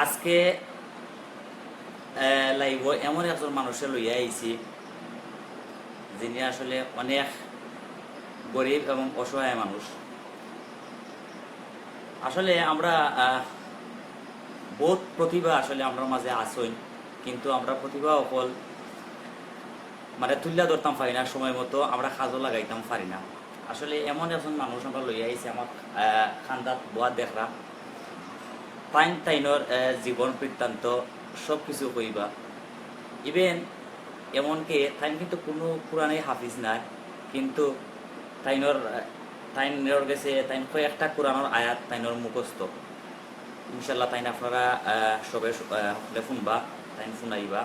আজকে লাইভ এমন একজন মানুষের লইয়া আইছি যিনি আসলে অনেক গরিব এবং অসহায় মানুষ। আসলে আমরা বহুত প্রতিভা আসলে আমরা মাঝে আসই, কিন্তু আমরা প্রতিভা অকল মানে তুল্লা ধরতাম পারি না, সময় মতো আমরা কাজও লাগাইতাম পারি না। আসলে এমন একজন মানুষ আমরা লইয়া আইছি আমার খান্দাত বোয়া দেখরা তাইনর জীবন বৃত্তান্ত সব কিছু কইবা। ইভেন এমনকি তাইন কিন্তু কোনো কোরআনে হাফিজ নাই, কিন্তু তাইনর গেছে তাইন কয়েকটা কোরআনের আয়াত তাইনর মুখস্থ। ইনশাল্লাহ তাইন আপনারা সবে শুনবা, তাইন শুনাইবা।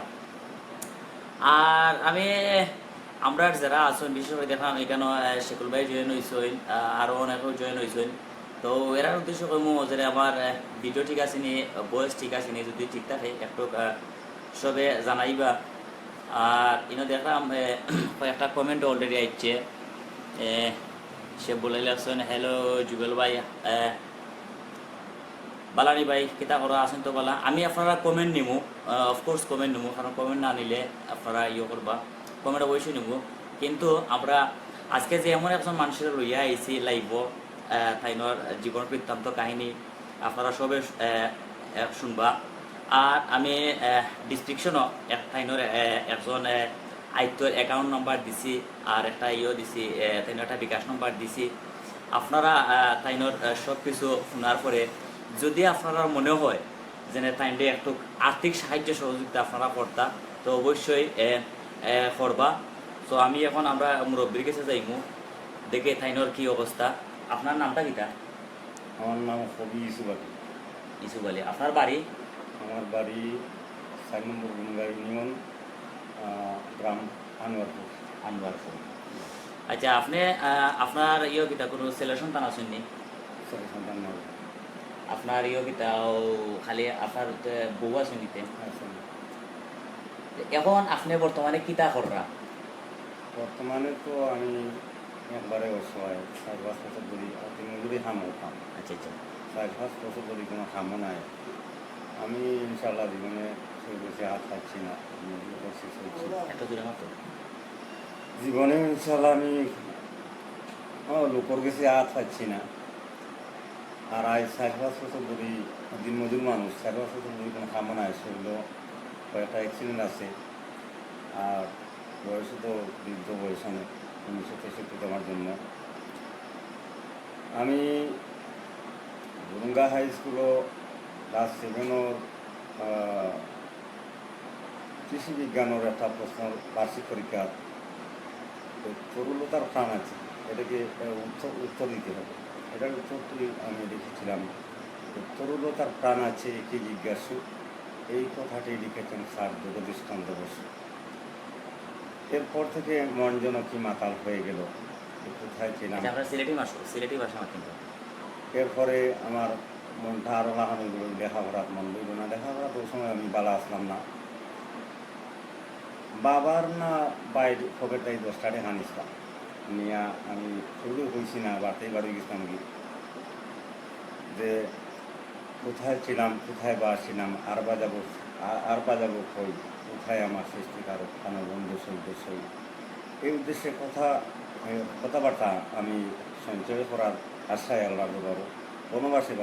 আর আমরা যারা আছেন বিশেষ করে দেখলাম এখানে শেকুল ভাই জয়েন হয়েছেন, আরও অনেকেও জয়েন হয়েছেন। তো এরার উদ্দেশ্য কমু যে আমার ভিডিও ঠিক আছে নি, ভয়েস ঠিক আছে নি, যদি ঠিক থাকে একটু সবে জানাইবা। আর ইনো দেখলাম একটা কমেন্ট অলরেডি আসছে, সে বলে লাগছেন হ্যালো জুবেল ভাই, বালানি ভাই কিতা করা আছেন তো বলা। আমি আপনারা কমেন্ট নিমু, অফকোর্স কমেন্ট নিমু, কারণ কমেন্ট না নিলে আপনারা করবা, কমেন্ট অবশ্যই নিব। কিন্তু আমরা আজকে যে এমন একজন মানুষের লইয়া আইছি লাইভ, তাইনর জীবন বৃত্তান্ত কাহিনী আপনারা সবে শুনবা। আর আমি ডিসক্রিপশনও তাইনর একজন আইত্যর অ্যাকাউন্ট নাম্বার দিছি, আর একটা দিছি, তাইনর একটা বিকাশ নাম্বার দিছি। আপনারা তাইনর সব কিছু শোনার পরে যদি আপনারা মনে হয় যে তাইনরে একটু আর্থিক সাহায্য সহযোগিতা আপনারা করতা, তো অবশ্যই করবা। তো আমি এখন আমরা মুরব্বীর কাছে যাইমু, দেখে তাইনর কি অবস্থা। আপনার নামটা কিটা? আমার নাম কবি ইসুফ আলী। ইসুফ আলী। আপনার বাড়ি? আমার বাড়ি 4 নম্বর গুনগা ইউনিয়ন, গ্রাম আনোয়ারপুর। আনোয়ারপুর। আচ্ছা, আপনি আপনার কিটা কোনো ছেলে সন্তান আসেননি? ছেলে সন্তান নয়। আপনার কিটা খালি আপনার বউ আছেন নিতে? এখন আপনি বর্তমানে কিতা কররা? বর্তমানে তো আমি একবারে অসহায়, 4-5 বছর ধরে মজুরি হামও খাম। আচ্ছা আচ্ছা। 4-5 বছর ধরে কোনো হামও নাই। আমি ইনশাল্লাহ জীবনে সেই বেশি হাত পাচ্ছি না, একটা দূরে মাত্র জীবনে ইনশাল্লাহ আমি লোকর গেছে হাত পাচ্ছি না। আর আজ 4-5 বছর ধরে দিন মজুর মানুষ, 4-5 বছর ধরে কোনো হামও নাই। সেগুলো কয়েকটা অ্যাক্সিডেন্ট আছে, আর বয়সে তো বৃদ্ধ বয়স অনেক, 1963 তোমার জন্য। আমি গুরুঙ্গা হাই স্কুলও ক্লাস 7 কৃষি বিজ্ঞানের একটা প্রশ্ন বার্ষিক পরীক্ষা, তরুলতার প্রাণ আছে, এটাকে উত্তর দিতে হবে। এটার উত্তরটি আমি লিখেছিলাম, তরুলতার প্রাণ আছে একে জিজ্ঞাসু, এই কথাটি লিখেছেন স্যার জগদীশচন্দ্র বসু। এরপর থেকে মন যেন কি মাতাল হয়ে গেল, কোথায় ছিলাম। সিলেটি ভাষা কিন্তু। এরপরে আমার মনটা আরও লাগানো গেল, লেখাপড়ার মন বইল না। লেখাপড়া তো সময় আমি বালা আসলাম না, বাবার না বাইর পকেটটাই 10 টাকা নিছিলাম নিয়ে আমি শুরু হয়েছি না, বাড়তেই বাড়ি গেছিলাম কি যে কোথায় ছিলাম, কোথায় বাসছিলাম, আর বাজাবো কই, কোথায় আমার সৃষ্টিকারক কেন বন্ধু সৈন্য সই। এই উদ্দেশ্যে কথাবার্তা আমি সঞ্চয় করার আশায় আল্লাহ বাবু বনবাসে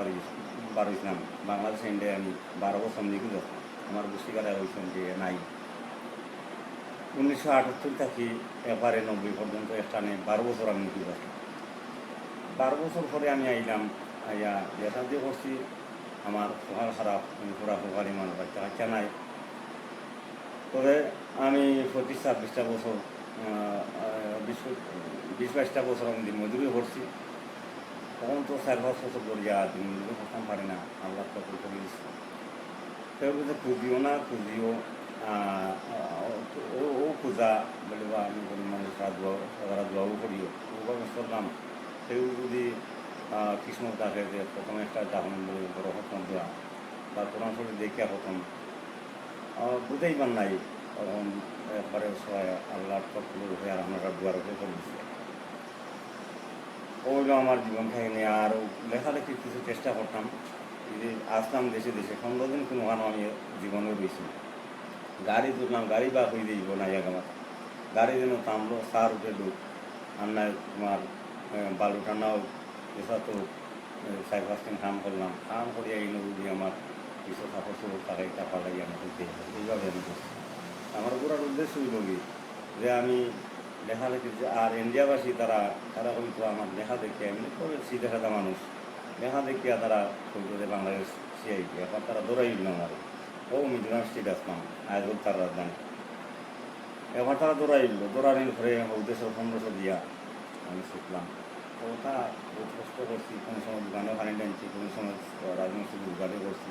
বাড়িয়েছিলাম। বাংলাদেশ ইন্ডিয়ায় আমি 12 বছর নিখোঁজ। আমার গোষ্ঠীকারা হয়েছেন যে নাই। 1978 থেকে এবারে 90 পর্যন্ত স্থানে 12 বছর আমি নিখোঁজ আসলাম। 12 বছর পরে আমি আইলাম, আইয়া যেটা দিয়ে করছি আমার সকাল খারাপ, আমি পুরা সকাল ইমান বাচ্চা নাই। তবে আমি 25-26টা বছর 20-22টা বছর আমি দিন মজুরি করছি। তখন তো 4-5 বছর ধরিয়া দিন মজুরি করতাম পারি না, আল্লাহ তখন করে দিচ্ছি। কেউ যদি খুঁজিও না খুঁজিও ও খুঁজা বলে বা আমি বলি মানুষরা দোয়াও করিও ওভাবে করলাম। কেউ যদি কিসমত থাকে যে প্রথমে একটা জাহান বড় হতম দেওয়া, তারপর আসলে দেখিয়া প্রথম বুঝাইবার নাই, তখন একবারে সবাই আল্লাহর তৎপর হয়ে আর আপনারা দুয়ার হয়ে করে দিচ্ছে। ওইগুলো আমার জীবন কাহিনী। আর লেখালেখির কিছু চেষ্টা করতাম, যে আসলাম দেশে দেশে 15 দিন কোনো কারণ আমি জীবনে রয়েছি গাড়ি তুললাম গাড়ি বা হয়ে যাইব না জায়গা গাড়ি যেন থামলো সার উঠে ঢুক আর নাই তোমার বালু টানাও এসা তো 4-5 দিন কাম করলাম কাম করিয়া এই নদী আমার কিছু কাপড় চোপড় টাকা টাকা লাগিয়ে আমি দিতে এইভাবে আমি করছি আমার পুরার উদ্দেশ্য হইল কি যে আমি লেখা দেখেছি আর ইন্ডিয়াবাসী তারা তারা হয়তো আমার লেখা দেখে এমনি করেছি দেখা মানুষ লেখা দেখিয়া তারা হয়তো যে বাংলাদেশ সিআইপি এখন তারা দৌড়াইল আমার ও মিজোরাম স্টেট আসলাম আজ তার রাজধানী এবার তারা দৌড়ানির ঘরে উদ্দেশ্য 1500 দিয়া আমি শিখলাম ওটা বহুত কষ্ট করছি কোনো সময় দোকানেও পানি টানছি কোনো সময় রাজমিস্ত্রি দোকানে করছি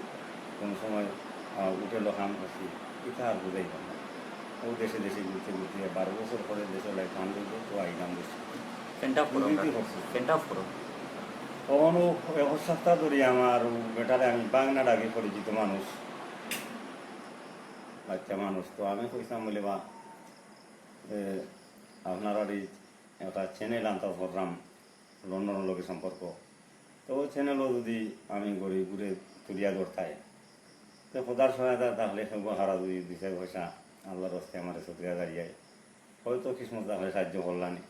কোনো সময় হোটেলও কাম করছি এটা আর বোঝাই না ও দেশে দেশে ঘুরতে ঘুরতে 12 বছর পরে দেশে লাইফ কাম করবো তো আইলাম দেশে কখনো 1 সপ্তাহ ধরে আমার বেটারে আমি বাংলা ডাকে পরিচিত মানুষ বাচ্চা মানুষ তো আমি কইতাম বলে বা আপনারা একটা চ্যানেল আনতে পারলাম লন্ডনের লোকের সম্পর্ক তো ওই চ্যানেলও যদি আমি ঘুরে ঘুরে তুলিয়া ধরতাই তো খোদার সহায়তা তাহলে হারা যদি 2 পয়সা আল্লাহর হস্তে আমার সত্যিয়া দাঁড়িয়ে হয়তো কিসমত তাহলে সাহায্য করলানি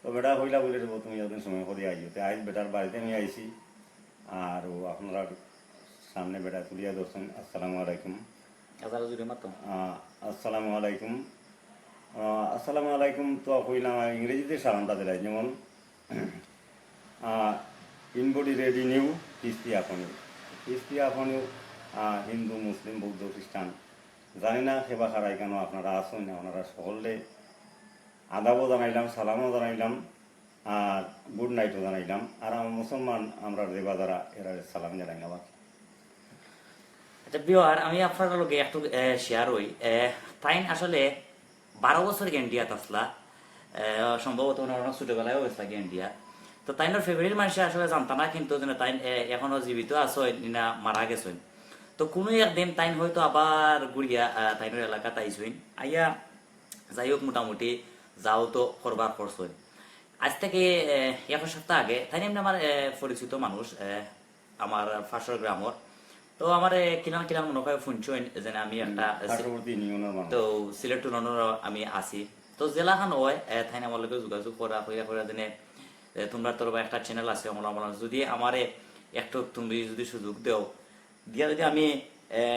তো বেটা হইলা বলে দেবো তুমি যতদিন সময় করে আইও তো আজ বেটার বাড়িতে আমি আইছি আর আপনারা সামনে বেটা তুলিয়া ধরছেন আসসালামু আলাইকুম আসসালামু আলাইকুম আসসালামু আলাইকুম তো কইলাম ইংরেজিতে সালামটা দিলাই যেমন ইনবডি রেডি নিউ কিস্তি আপনিও হিন্দু মুসলিম বৌদ্ধ খ্রিস্টান জানি না সেবা খারাই কেন আপনারা আসুন আপনারা সকলে আদাবও জানাইলাম সালামও জানাইলাম আর গুড নাইটও জানাইলাম আর মুসলমান আমরা দেবা যারা এরা সালাম জানাইলাম আচ্ছা বিহার আমি আপনার লগে একটু শেয়ার হই তাই আসলে 12 বছর ইন্ডিয়াত আসলা সম্ভবত ছোটবেলায় হয়েছিল ইন্ডিয়া তো তাইনোর ফেভারিট মানুষ আসলে জানতাম না কিন্তু তাই এখনো জীবিত আছে না মারা গেছেন তো কোনো একদিন তাইন হয়তো আবার ঘুরিয়া তাইনোর এলাকাতে আইসইন আইয়া যাই হোক মোটামুটি যাও তো করবার করছেন আজ থেকে 1 সপ্তাহ আগে তাই এমনি আমার পরিচিত মানুষ আমার ফাঁসর গ্রামর তো আমার কিলাম মনে হয় শুনছেন যে আমি একটা তো সিলেট 2 লন্ডন আমি আছি তো জেলাখান হয় তাই আমার লোক যোগাযোগ করা যেনে তোমরা তোর একটা চ্যানেল আছে যদি আমারে একটু তুমি যদি সুযোগ দেও দিয়া যদি আমি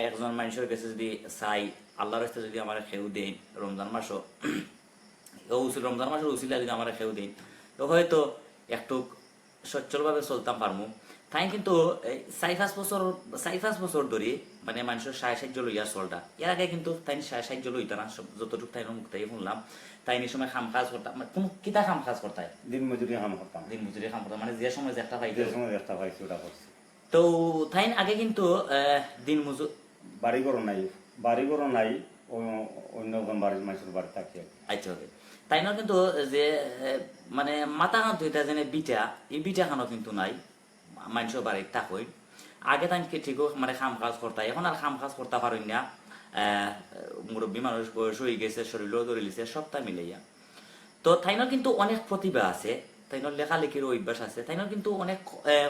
একজন মানুষের কাছে যদি চাই আল্লাহর রাস্তায় যদি আমার খেউ দেন রমজান মাসও উচিলা যদি আমার খেউ দেন তো হয়তো একটু সচ্ছলভাবে চলতাম পারমু তাই কিন্তু 4-5 বছর ধরে মানে মানুষের সাহায্য লইয়া চলটা এর আগে কিন্তু তাই সাহায্য লইতা না যতটুকু তাই মুক্তাই শুনলাম তাই সময় খাম কাজ করতাম কোন কিতা খাম কাজ করতাই দিন মজুরি খাম করতাম মানে যে সময় একটা পাইতে ওটা করছি তো তাই আগে কিন্তু দিন মজুর বাড়িঘর নাই অন্য বাড়ির মানুষের বাড়ি থাকে আচ্ছা ওকে তাই না কিন্তু যে মানে মাথা খান দুইটা যেন বিটা এই বিটা খানো কিন্তু নাই মানুষের বাড়ির থাকই আগে তাই ঠিক মানে খাম কাজ করতাম এখন আর খাম কাজ করতে পারেন না মুরব্বী মানুষ বয়স হয়ে গেছে শরীরও ধরে লিছে সবটা মিলাইয়া তো তাইনোর কিন্তু অনেক প্রতিভা আছে তাইনোর লেখালেখির অভ্যাস আছে তাইনোর কিন্তু অনেক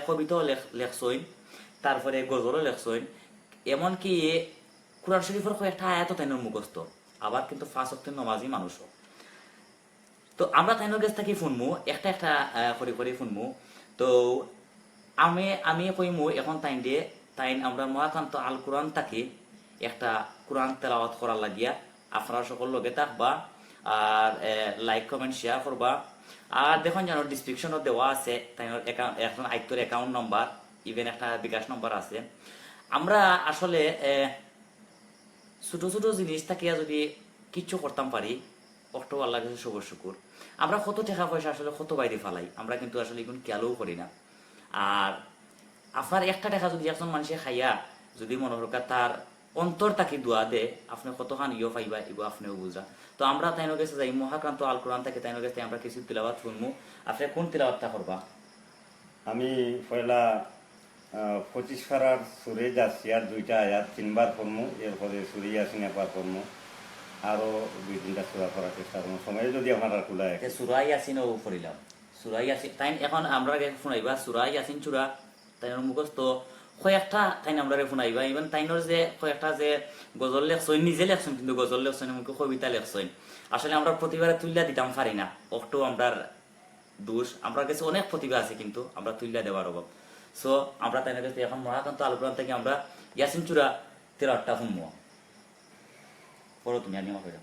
কবিতাও লেখছইন তারপরে গজলও লেখছইন এমনকি কুরআন শরীফের একটা আয়াতও তাইনোর মুখস্থ আবার কিন্তু 5 ওয়াক্তের নামাজি মানুষও তো আমরা তাইনোর কাছ থেকে শুনমু একটা করে শুনমু তো আমি কইমু এখন তাইন আমরা মহাকান্ত আল কোরআন থাকি একটা কোরআন তেলাওয়াত করার লাগিয়া আপনারা সকল লগে থাকবা আর লাইক কমেন্ট শেয়ার করবা আর দেখুন জানো ডিসক্রিপশনও দেওয়া আছে তাইনোর এখন আইতর অ্যাকাউন্ট নম্বর ইভেন একটা বিকাশ নম্বর আছে আমরা আসলে ছোট ছোট জিনিস থাকিয়া যদি কিচ্ছু করতাম পারি অক্টো আল্লাহ কাছে সবর শুকুর আমরা কত টাকা পয়সা আসলে কত বাইরে ফালাই আমরা কিন্তু আসলে এখন খেয়ালও করি না আর আপনার একটা টাকা যদি একজন মানুষে খাইয়া যদি মনে হরকা তার অন্তর তাকে দোয়া দে আপনি কতখান পাইবা এগুলো আপনিও বুঝা তো আমরা তাইনোর কাছে যাই মহাক্রান্ত আল কোরআন থেকে তাইনোর কাছে আমরা কিছু তিলাওয়াত শুনবো আপনি কোন তিলাওয়াতটা করবা আমি পয়লা 25 ফারার সুরে যাচ্ছি আর 2টা আয়াত 3বার পড়মু এরপরে সুরে ইয়াসিন একবার পড়মু আরো 2-3টা সূরা পড়ার চেষ্টা করবো সময় যদি আপনারা কুলায় সূরা ইয়াসিনও পড়িলাম সূরা ইয়াসিন তাই এখন আমরা শুনাইবা সূরা ইয়াসিন চূড়া তাই মুখস্থ কয়েকটা তাই আমরা শুনাইবা ইভেন তাইনোর যে কয়েকটা যে গজল লেখছইন নিজে লেখছেন কিন্তু গজল লেখছেন এমনকি কবিতা লেখছইন আসলে আমরা প্রতিবারে তুইলা দিতাম পারি না অক্টো আমরার দোষ আমরা কাছে অনেক প্রতিভা আছে কিন্তু আমরা তুইলা দেওয়ার অভাব সো আমরা তাই কাছে এখন মহাকান্ত আলোচনা থেকে আমরা ইয়াসিন চূড়া 13টা শুনবো পড়ো তুমি আমি আমার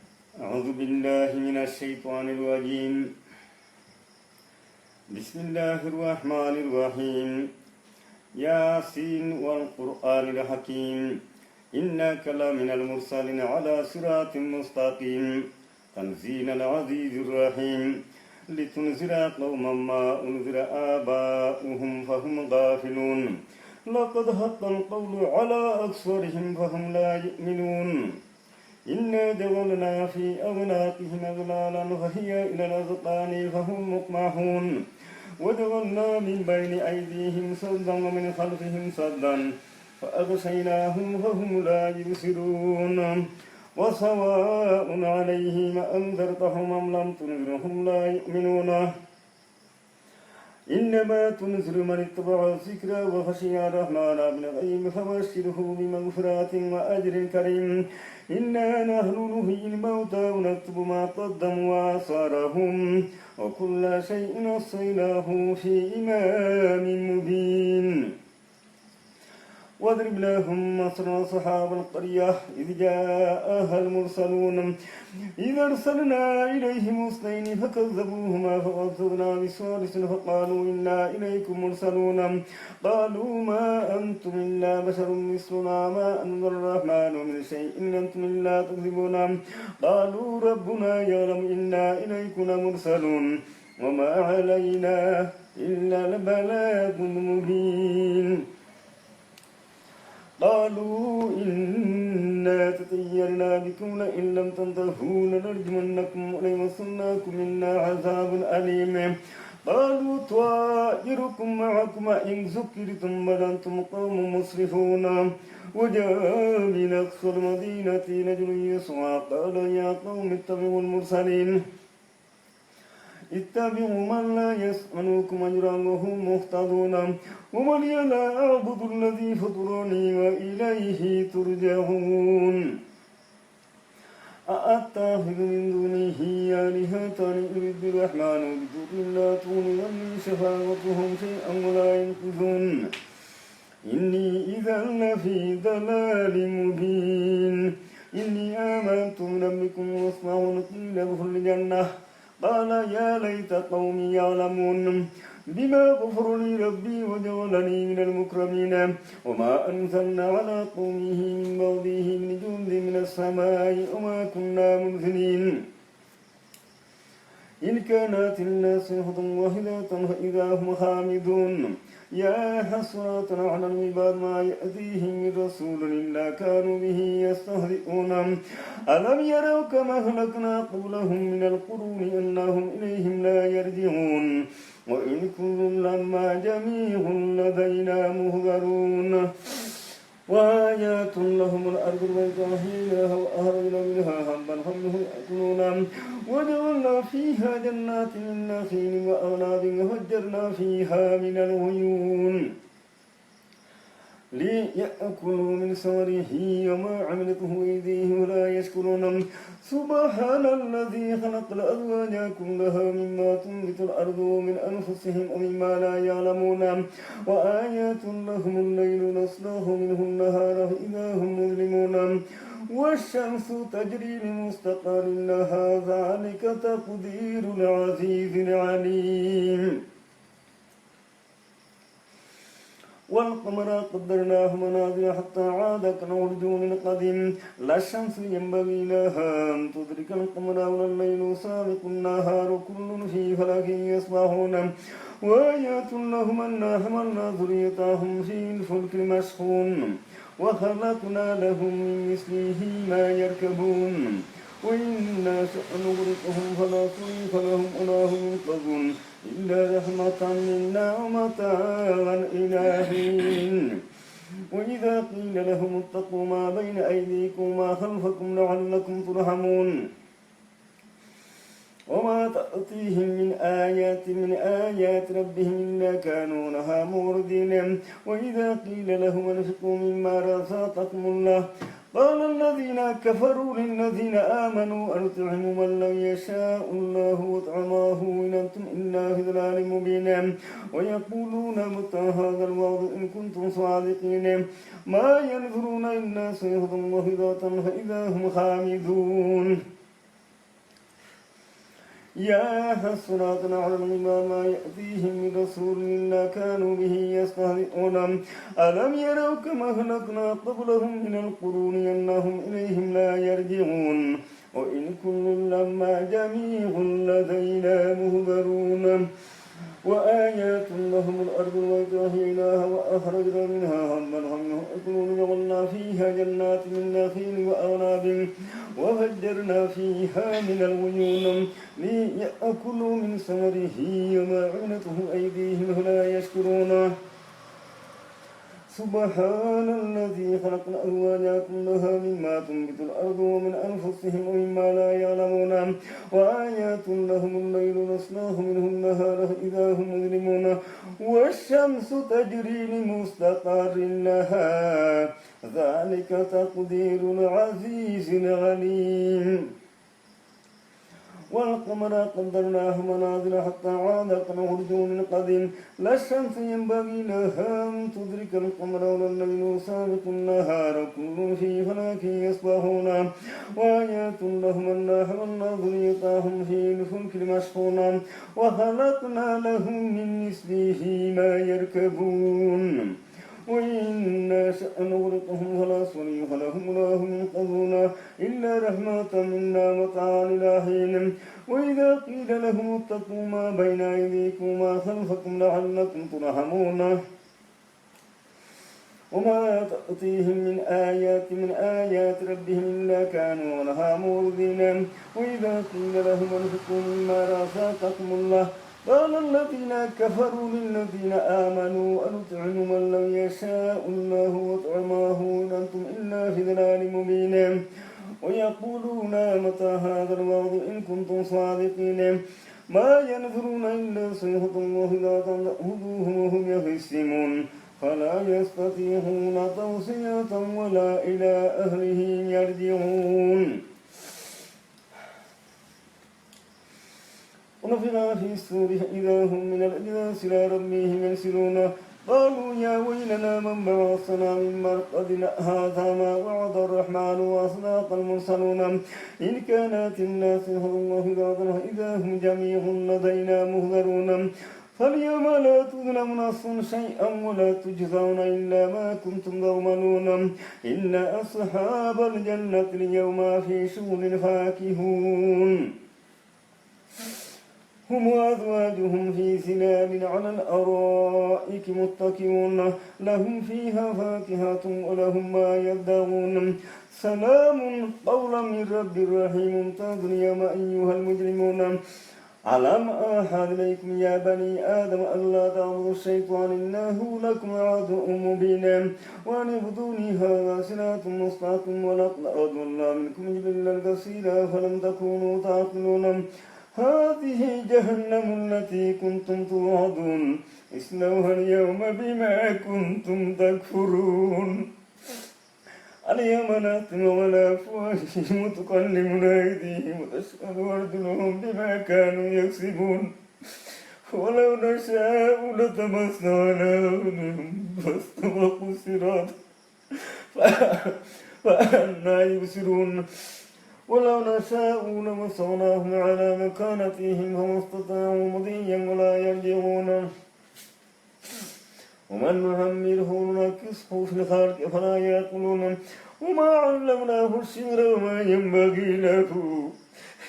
أعوذ بالله من الشيطان الرجيم بسم الله الرحمن الرحيم ياسين والقرآن الحكيم إنك لمن المرسلين على صراط مستقيم تنزيل العزيز الرحيم لتنذر قوما ما أنذر آباؤهم فهم غافلون لقد حق القول على أكثرهم فهم لا يؤمنون إنا جعلنا في أعناقهم أغلالا فهي إلى الأذقان فهم مقمحون وجعلنا من بين أيديهم سدا ومن خلفهم سدا فأغشيناهم فهم لا يبصرون وسواء عليهم أنذرتهم أم لم تنذرهم لا يؤمنون إنما تنذر من اتبع الذكر وخشي الرحمن بالغيب فبشره بمغفرة وأجر كريم إنا نحن نحيي الموتى ونكتب ما قدموا وآثارهم وكل شيء أحصيناه في إمام مبين واضرب لهم مثلا أصحاب القرية إذ جاءها المرسلون إذ أرسلنا إليهم اثنين فكذبوهما فأخذنا بثالث فقالوا إنا إليكم مرسلون قالوا ما أنتم إلا بشر مثلنا ما أنزل الرحمن من شيء إن أنتم إلا تكذبون قالوا ربنا يعلم إنا إليكم مرسلون وما علينا إلا البلاغ المبين قالوا إنا تطيرنا بكم لئن لم تنتهوا لنرجمنكم وليمسنكم منا عذاب أليم قالوا طائركم معكم إن ذكرتم بل أنتم قوم مسرفون وجاء من أقصى المدينة رجل يسعى قال يا قوم اتبعوا المرسلين اتبعوا من لا يسألكم أجرا وهم مهتدون ومن لا أعبد الذي فطرني وإليه ترجعون أأتخذ من دونه آلهة يرد الرحمن بضر لا تغني عني شفاعتهم شيئا ولا ينقذون إني إذا لفي ضلال مبين إني آمنت بربكم واسمعون قيل ادخل الجنة قال يا ليت قومي يعلمون بما غفر لي ربي وجعلني من المكرمين وما أنزلنا على قومه من بعده من جند من السماء وما كنا منزلين إن كانت الناس هدى واحدة فإذا هم خامدون يا حسرة على العباد ما يأتيهم من رسول إلا كانوا به يستهزئون ألم يروا كما أهلكنا قبلهم من القرون أنهم إليهم لا يرجعون وإن كل لما جميع لدينا مهذرون وآيات لهم الأرض البيضاء حينها وأخرجنا منها حبا فمنه يأكلون وجعلنا فيها جنات من نخيل وأعناب وفجرنا فيها من العيون ليأكلوا من ثمره وما عملته أيديهم ولا يشكرون سبحان الذي خلق الأزواج كلها مما تنبت الأرض ومن أنفسهم ومما لا يعلمون وآيات لهم الليل نسلخ منه النهار فإذا هم مظلمون والشمس تجري لمستقر لها ذلك تقدير العزيز العليم والقمر قدرناه منازل حتى عاد كالعرجون القديم لا الشمس ينبغي لها أن تدرك القمر ولا الليل سابق النهار كل في فلك يسبحون وآيات لهم أنا حملنا ذريتهم في الفلك المشحون وخلقنا لهم من مثله ما يركبون وإن نشأ نغرقهم فلا صريخ لهم ولا هم ينقذون إلا رحمة منا ومتاعا إلى حين وإذا قيل لهم اتقوا ما بين أيديكم وما خلفكم لعلكم ترحمون وما تأتيهم من آيات ربهم إلا كانوا لها موردين وإذا قيل لهم انفقوا مما رزقكم الله قال الذين كفروا للذين آمنوا أنطعموا من لو يشاء الله وطعماه إن أنتم إلا في ضلال مبين ويقولون متى هذا الوعد إن كنتم صادقين ما ينظرون إلا صيحة واحدة فإذا هم خامدون يا حسرات على العباد ما يأتيهم من رسول إلا كانوا به يستهزئون ألم يروا كما أهلكنا قبلهم من القرون أنهم إليهم لا يرجعون وإن كل لما جميع لدينا مهضرون وآيات لهم الأرض التي أحييناها وأخرجنا منها حبا فمنه وجعلنا فيها جنات من نخيل وأعناب وفجرنا فيها من العيون ليأكلوا من ثمره وما عملته أيديهم فلا يشكرون سبحان الذي خلق الأزواج كلها مما تنبت الأرض ومن أنفسهم ومما لا يعلمون وآيات لهم الليل نسلاه منه النهار إذا هم مظلمون والشمس تجري لمستقر لها ذلك تقدير العزيز العليم والقمر قدرناه منازل حتى عاد كالعرجون القديم لا الشمس ينبغي لها أن تدرك القمر ولا الليل سابق النهار كل في فلك يسبحون وآيات لهم أنا حملنا ذريتهم في الفلك المشحون وخلقنا لهم من مثله ما يركبون وإن نشأ نغرقهم فلا صريخ لهم ولا هم ينقذون إلا رحمة منا متاعا إلى حين وإذا قيل لهم اتقوا ما بين أيديكم وما خلفكم لعلكم ترحمون وما تأتيهم من آيات ربهم إلا كانوا لها موردين وإذا قيل لهم انفقوا مما رزقكم الله قال الذين كفروا للذين آمنوا أنطعموا من لو يشاء الله وطعماه إن أنتم إلا في ضلال مبين ويقولون متى هذا الوعد إن كنتم صادقين ما ينظرون إلا صيحة واحدة تأخذوهم وهم يخصمون فلا يستطيعون توصية ولا إلى أهلهم يرجعون ونفخ في الصور فإذا هم من الأجداث إلى ربهم ينسلون قالوا يا ويلنا من بعثنا من مرقدنا هذا ما وعد الرحمن وأصدق المرسلون إن كانت الناس الله فإذا هم جميع لدينا مهذرون فاليوم لا تظلم نفس شيئا ولا تجزون إلا ما كنتم تعملون إن أصحاب الجنة اليوم في شغل فاكهون هم وأزواجهم في ظلال على الأرائك متكئون لهم فيها فاكهة ولهم ما يدعون سلام قولا من رب رحيم امتاز اليوم أيها المجرمون ألم أعهد إليكم يا بني آدم ألا تعبدوا الشيطان إنه لكم عدو مبين وأن اعبدوني هذا صراط مستقيم ولقد أضل منكم جبلا كثيرا فلم تكونوا تعقلون هذه جهنم التي كنتم توعدون اصلوها اليوم بما كنتم تكفرون اليوم نختم على أفواههم وتكلمنا أيديهم وتشهد أرجلهم بما كانوا يكسبون ولو نشاء لطمسنا على أعينهم فاستبقوا الصراط فأنى يبصرون ولو نشاء لمسخناهم على مكانتهم فما استطاعوا مضيا ولا يرجعون ومن نعمره ننكسه في الخلق فلا يعقلون وما علمناه الشعر وما ينبغي له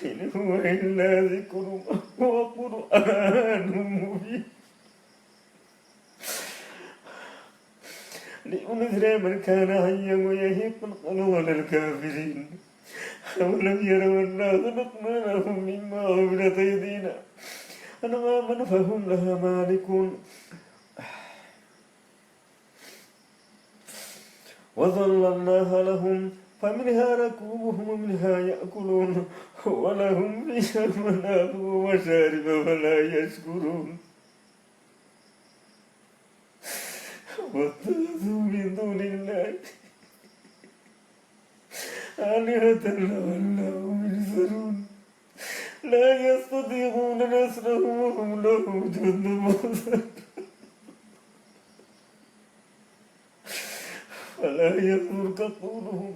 إن هو إلا ذكر وقرآن مبين لينذر من كان حيا ويهيق القلوب الكافرين أولم يروا أنا خلقنا لهم مما عملت أيدينا أنعاما فهم لها مالكون وظللناها لهم فمنها ركوبهم ومنها يأكلون ولهم فيها منافع ومشارب ولا يشكرون واتخذوا من دون الله آلهة لعلهم ينصرون لا يستطيعون نصرهم وهم لهم جند محضر فلا يغرك قولهم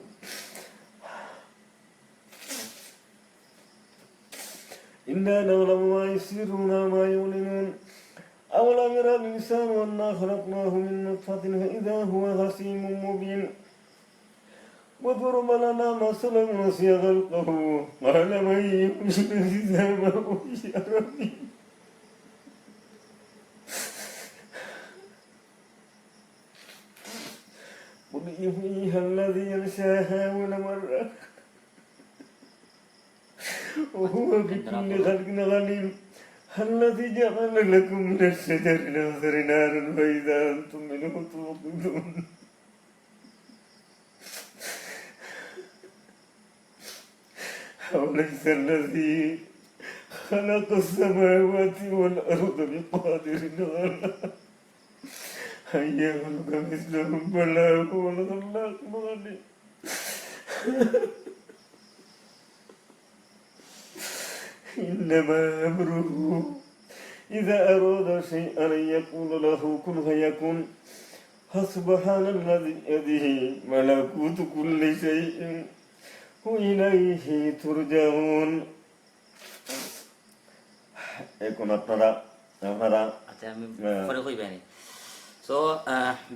إنا نعلم ما يسرون وما يعلنون أولم يرى الإنسان أنا خلقناه من نطفة فإذا هو خصيم مبين وضرب لنا مثلا ونسي خلقه قال من يحيي العظام وهي رميم قل يحييها الذي ينشاها أول مرة وهو بكل خلق عليم الذي جعل لكم من الشجر الأخضر نارا فإذا أنتم منه توقدون أوليس الذي خلق السماوات والأرض بقادر على أن يخلق مثلهم بلى هو الخلاق العليم إنما أمره إذا أراد شيئا أن يقول له كن فيكون فسبحان الذي بيده ملكوت كل شيء وإليه ترجعون এখন আপনারা আচ্ছা আমি পরে কইবে নি সো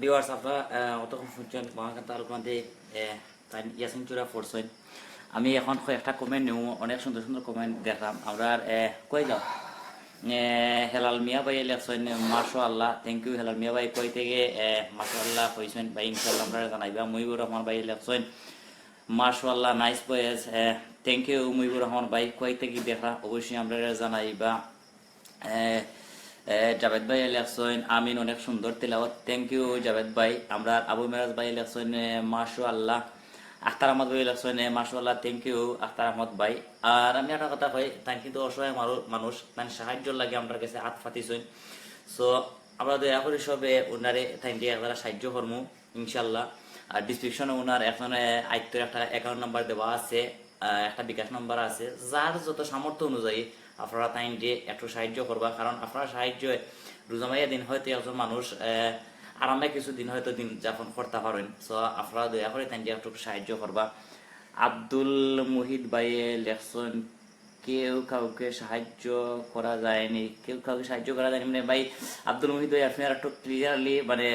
ভিউয়ার্স আপনারা অতক্ষণ শুনছেন মহাকান্ত আলোকমান্তে তাই ইয়াসিন চূড়া ফোরসইন আমি এখন একটা কমেন্ট নেব অনেক সুন্দর সুন্দর কমেন্ট দেখলাম আমরা কই যাও হেলাল মিয়া ভাই লেখছেন মাশাআল্লাহ থ্যাংক ইউ হেলাল মিয়া ভাই কই থেকে মাশাআল্লাহ কইছেন ভাই ইনশাআল্লাহ আপনারা জানাইবা মুজিবুর রহমান ভাই লেখছেন মাশাআল্লাহ নাইস বয়েস থ্যাংক ইউ মুজিবুর রহমান ভাই কই থেকে দেখা অবশ্যই আপনারা জানাইবা জাভেদ ভাই লেখছেন আমিন অনেক সুন্দর তেলাওয়াত থ্যাংক ইউ জাভেদ ভাই আমরা আবু মেরাজ ভাই লেখছেন মাশাআল্লাহ আখতার আহমদ ভাই লেখছেন মাশাআল্লাহ থ্যাংক ইউ আখতার আহমদ ভাই আর আমি একটা কথা কই তাই কিন্তু অসহায় মানুষ মানে সাহায্য লাগে আমার কাছে হাত ফাতিছেন সো আমরা দয়া করে সবে ওনারে তাই একবার সাহায্য করবো ইনশাল্লাহ আর ডিসক্রিপশনে ওনার এখন আইত্তর একটা অ্যাকাউন্ট নাম্বার দেওয়া আছে একটা বিকাশ নাম্বার আছে যার যত সামর্থ্য অনুযায়ী আপনারা তাই দিয়ে একটু সাহায্য করবা কারণ আপনারা সাহায্য রোজামাইয়া দিন হয়তো একজন মানুষ আরামে কিছুদিন হয়তো দিন যাপন করতে পারেন সো আপনারা দয়া করে তাই দিয়ে একটু সাহায্য করবা আব্দুল মুহিদ ভাইয়ে লেখছেন কেউ কাউকে সাহায্য করা যায়নি কেউ কাউকে সাহায্য করা যায়নি মানে ভাই আব্দুল মুহিদ ভাই আপনি আর একটু ক্লিয়ারলি মানে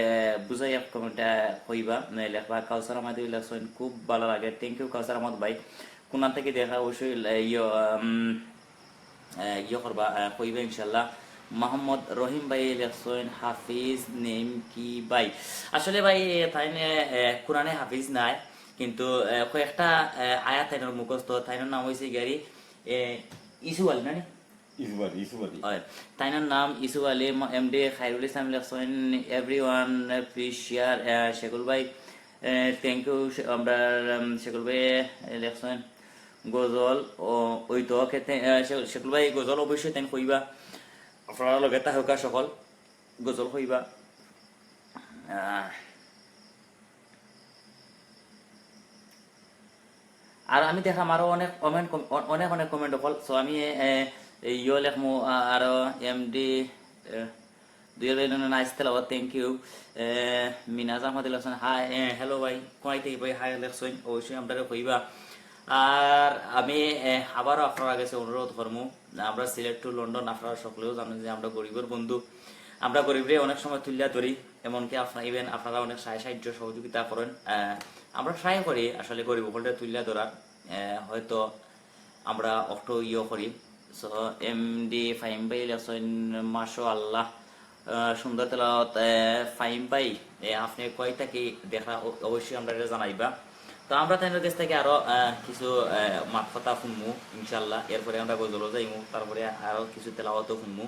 বুঝাই কমেন্টটা কইবা লেখবা কাউসার আহমদ লেখছেন খুব ভালো লাগে থ্যাংক ইউ কাউসার আহমদ ভাই কোনান থেকে দেখা অবশ্যই ইয়ে করবা কইবা ইনশাল্লাহ মোহাম্মদ রহিম ভাই লেখছেন হাফিজ নেম কি ভাই আসলে ভাই তাই কোরআনে হাফিজ নাই কিন্তু কয়েকটা আয়াত তাইনের মুখস্থ তাইনের নাম হয়েছে গাড়ি ইসু আলী না তাইনার নাম ইসু আলী এমডি খায়রুল ইসলাম লেখছেন এভরিওয়ান প্লিজ শেয়ার শেকুল ভাই থ্যাংক ইউ আমরা শেকুল ভাই লেখছেন গজল ওই তো শেকুল ভাই গজল অবশ্যই তাই কইবা আপনারা লগে তাহকা সকল গজল কইবা আর আমি দেখলাম আরো অনেক কমেন্ট অকল সো আমি ইয়ে লেখমু আরো এমডি নাইস তেলাওয়াত থ্যাংক ইউ মিনাজ আহমদ লেখছেন হাই হ্যালো ভাই কই থেকে ভাই হাই লেখছেন অবশ্যই আপনারা কইবা আর আমি আবারও আপনার কাছে অনুরোধ করবো আমরা সিলেট টু লন্ডন আপনারা সকলেও জানেন যে আমরা গরিবের বন্ধু আমরা গরিবরে অনেক সময় তুলিয়া ধরি এমনকি আপনারা অনেক সাহায্য সহযোগিতা করেন আমরা ট্রাই করি আসলে গরিব সকলটা তুলিয়া ধরার হয়তো আমরা অটো ইয়ে করি সো এমডি ফাইম ভাই লেখছেন মাশাআল্লাহ সুন্দর তেলাওয়াত ফাইম ভাই আপনি কয়টা কি দেখা অবশ্যই আমরা জানাইবা তো আমরা তাইনের কাছ থেকে আরো কিছু মাত কথা শুনবো ইনশাল্লাহ এরপরে আমরা গজলও যাইমু তারপরে আরো কিছু তেলাওয়াতও শুনবো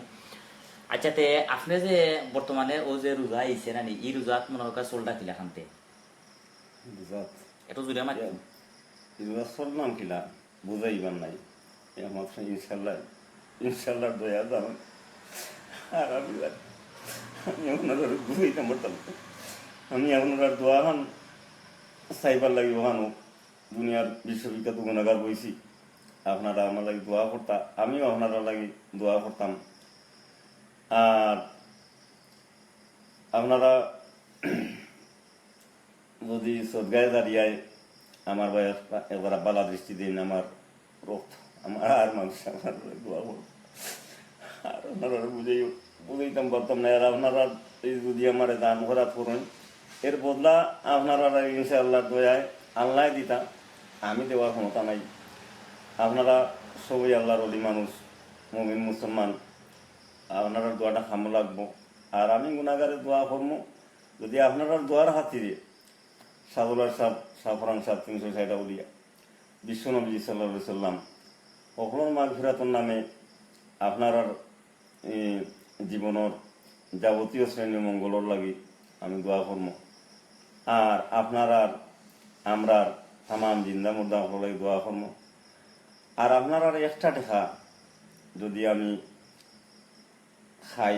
আচ্ছা তে আপনি যে বর্তমানে ও যে রোজা আইছে না এই রোজাত মনে হয় চলটা কিলা খানতে রোজাত এত জুড়ে মারি এগুলো চললাম কিলা বুঝাইবার নাই একমাত্র ইনশাল্লাহ ইনশাল্লাহ দয়া দাম আর আমি আপনারা বুঝাইতাম পারতাম আমি আপনার দোয়া খান চাইবার লাগিব খানো দুনিয়ার বিশ্ববিখ্যাত গুণাগার বইছি আপনারা আমার লাগি দোয়া করতাম আমিও আপনারা লাগি দোয়া করতাম আর আপনারা যদি সদগায় দাঁড়িয়ায় আমার ভাই একবার বালা দৃষ্টি দিন আমার রক্ত আমার আর মানুষ আমার দোয়া করত আর আপনারা বুঝাইতাম পারতাম না আর আপনারা এই যদি আমার দান ঘরাত করুন এর বদলা আপনারা ইনশাআল্লাহ দয়ায় আল্লাহ দিতাম আমি দেওয়ার ক্ষমতা নাই আপনারা সবই আল্লাহর অলি মানুষ মুমিন মুসলমান আপনারা দোয়াটা খামো লাগবো আর আমি গুণাগারে দোয়া করবো যদি আপনারা দোয়ার হাতিরে সাদুলার সাহ সাফরান সাহ 360 উলিয়া বিশ্বনবী সাল্লাল্লাহু আলাইহি সাল্লাম অকলর মাগফিরাতর নামে আপনার জীবনের যাবতীয় শ্রেণী মঙ্গলর লাগি আমি দোয়া করবো আর আপনার আমরা তামাম জিন্দা মুর্দা লাগি দোয়া করবো আর আপনার এক্সট্রা টাকা যদি আমি খাই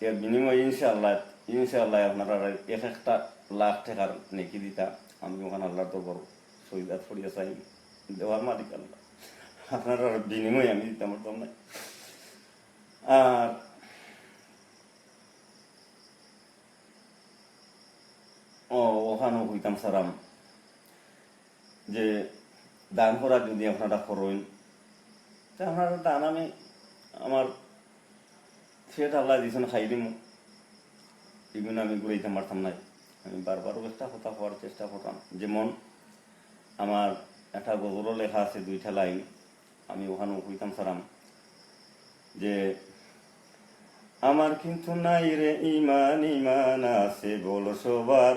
এর বিনিময়ে ইনশাআল্লাহ আপনারা 1,00,000 টাকার নেকি দিতা আমি ওখানে আল্লাহর তো বড় শহীদাত ফরিয়া চাই দেওয়ার মালিক আল্লাহ আপনারা বিনিময়ে আমি দিতাম পারতাম না আর ওখানেও হইতাম সারাম যে দান করা যদি আপনারা করেন তা আপনারা দান আমি আমার সেটা আল্লাহ দিয়েছেন খাই দিম এগুলো আমি ঘুরাইতে পারতাম নাই আমি বারবারও একটা কথা হওয়ার চেষ্টা করতাম যেমন আমার একটা গজলও লেখা আছে 2টা লাইন আমি ওখানেও কইতাম সারাম যে আমার কিন্তু নাই রে ইমান ইমান আছে বল সবার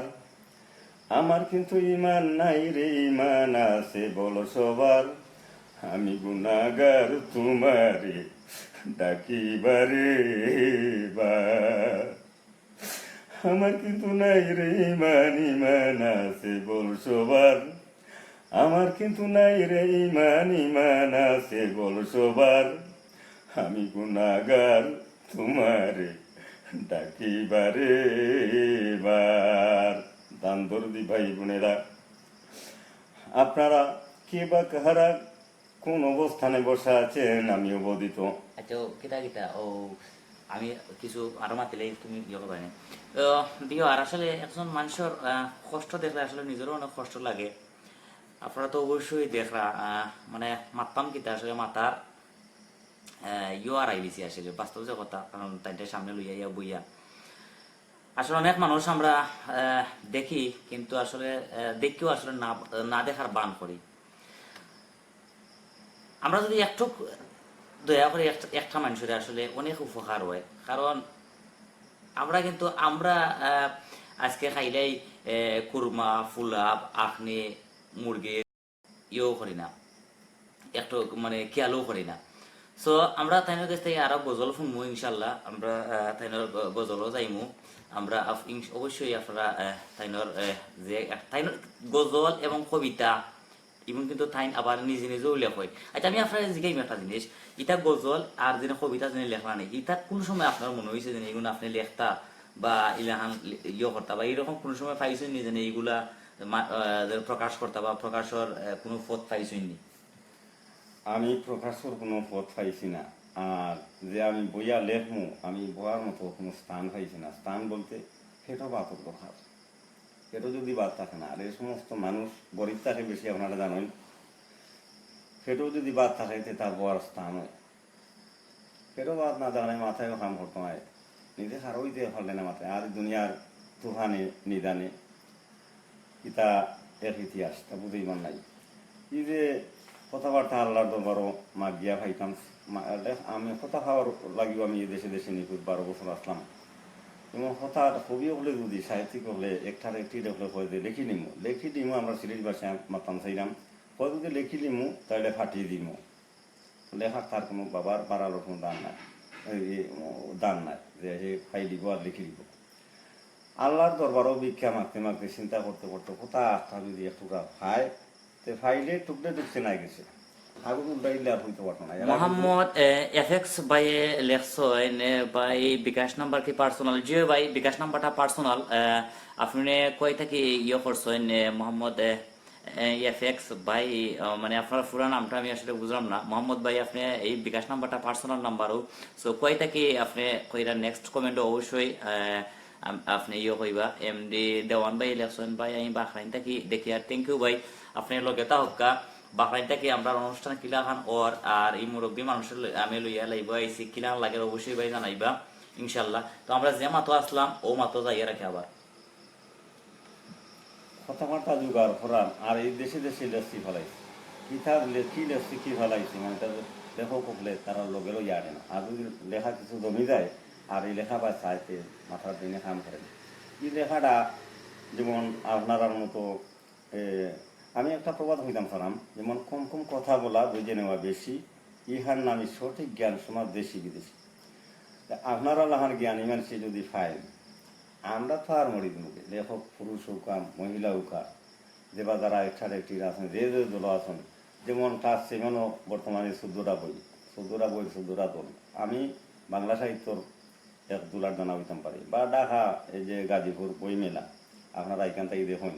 আমার কিন্তু ইমান নাই রে ইমান আছে বল সবার আমি গুনাহগার তোমারে ডাকিবারে বার আমার কিন্তু নাই রে ইমান ইমান আছে বল সবার আমার কিন্তু নাই রে ইমান ইমান আছে বল সবার আমি গুনাহগার তোমারে ডাকিবারে বার দান দর্দি ভাই বোনেরা আপনারা কে বা কাহারা কোন অবস্থানে বসা আছেন আমি অবদিত আচ্ছা কিতা কিতা ও আমি কিছু আরো মাতিলে তুমি ইয়ে করবে না দিও আর আসলে একজন মানুষের কষ্ট দেখলে আসলে নিজেরও অনেক কষ্ট লাগে আপনারা তো অবশ্যই দেখরা মানে মারতাম কিতা আসলে মাতার ইয়ে আর আইলিছি আসলে বাস্তব যে কথা কারণ তাইটা সামনে লইয়া ইয়া বইয়া আসলে অনেক মানুষ আমরা দেখি কিন্তু আসলে দেখেও আসলে না দেখার বান করি আমরা যদি একটু দয়া করে একটা মানুষের আসলে অনেক উপকার হয় কারণ আমরা আজকে খাইলেই কুরমা ফুলাব আখনি মুরগি ইয়েও করি না একটু মানে খেয়ালও করি না সো আমরা তাইনের কাছ থেকে আরো গজল শুনবো ইনশাল্লাহ আমরা তাইনের গজলও যাইমু আমরা অবশ্যই আপনারা তাইনের যে তাইনের গজল এবং কবিতা এবং কিন্তু তাইন আবার নিজে নিজেও লেখ হয় আচ্ছা আমি আপনার জিজ্ঞাসা একটা জিনিস এটা গজল আর যেন কবিতা যিনি লেখা নেই এটা কোন সময় আপনার মনে হয়েছে যে এগুলো আপনি লেখতা বা ইলাহান ইয়ে করতা বা এইরকম কোন সময় পাইছেন নি যেন এইগুলা প্রকাশ করতা বা প্রকাশের কোনো পথ পাইছেন নি আমি প্রকাশের কোনো পথ পাইছি না আর যে আমি বইয়া লেখমু আমি বয়ার মতো কোনো স্থান পাইছি না স্থান বলতে সেটা বাতর দরকার সেটা যদি বাদ থাকে না আর এই সমস্ত মানুষ গরিব থাকে বেশি আপনারা জানেন সেটাও যদি বাদ থাকে তার বয়ার স্থান হয় সেটাও বাদ না জানে মাথায়ও কাম করতে হয় নিজে হারই দিয়ে ফেলে না মাথায় আর দুনিয়ার তুফানে নিদানে ইতা এক ইতিহাস তা বুঝেই মান নাই এই যে কথাবার্তা আল্লাহর দরবারও মাগিয়া খাইতাম আমি কথা খাওয়ার লাগিব আমি দেশে দেশে নিখুঁত 12 বছর আসলাম এবং কথা কবি হলে যদি সাহিত্যিক হলে একটার একটি দেখলে কয় যে লেখি দিমু আমরা সিরিজ ভাষায় মাতাম চাইলাম কয় যদি লেখি দিমু তাহলে ফাটিয়ে দিমু লেখার তার কোনো বাবার বাড়ালোর কোনো দান নাই যে সে খাই দিব আর লিখে দিব আল্লাহর দরবারও ভিক্ষা মাগতে মাগতে চিন্তা করতে করতে কোথা আস্থা যদি একটুকরা খায় তে ফাইলে টুকরে ঢুকছে না গেছে আগুন উল্টাইলে আর হইতে পারতো না মোহাম্মদ এফএক্স ভাই লেখছেন ভাই বিকাশ নাম্বার কি পার্সোনাল জি ভাই বিকাশ নাম্বারটা পার্সোনাল আপনি কই থেকে ইয়ে করছেন মোহাম্মদ এফএক্স ভাই মানে আপনার পুরা নামটা আমি আসলে বুঝলাম না মোহাম্মদ ভাই আপনি এই বিকাশ নাম্বারটা পার্সোনাল নাম্বারও সো কই থেকে আপনি কইরা নেক্সট কমেন্ট অবশ্যই আপনি ইয়ে কইবা এমডি দেওয়ান ভাই লেখছেন ভাই আমি বাখরাইন থেকে দেখি আর থ্যাংক ইউ ভাই আপনি লগে তা হক্কা বাখরাইন থেকে আমরা অনুষ্ঠান কিলা খান ওর আর এই মুরব্বী মানুষের আমি লইয়া লাইব আইসি কিলা লাগে অবশ্যই ভাই জানাইবা ইনশাল্লাহ তো আমরা যে মাতো আসলাম ও মাতো যাইয়া রাখি আবার কথাবার্তা জোগাড় করার আর এই দেশে দেশে লেসি ফেলাইছে কি থাকলে কি লেসি কি ফেলাইছে মানে তাদের লেখক হলে তারা লোকেরও জানে না আর যদি লেখা কিছু জমি যায় আর এই লেখা বা চাইতে মাথার দিনে কাম করে এই লেখাটা যেমন আপনার মতো আমি একটা প্রবাদ হইতাম সালাম যেমন কম কম কথা বলা বুঝে নেওয়া বেশি ইহার নামে সঠিক জ্ঞান সমাজ দেশি বিদেশি আপনারা লাহার জ্ঞান ইমান সে যদি পায় আমরা তো আর মরি মুখে লেখক পুরুষ হোক মহিলা হোক যে বা যারা একটি আছেন যে যে দল আছেন যেমন ক্লাস সেভেনও বর্তমানে 14টা বই 14টা দল আমি বাংলা সাহিত্যর 1-2 জানা হইতাম পারি বা ঢাকা এই যে গাজীপুর বই মেলা আপনারা এখান থেকে দেখুন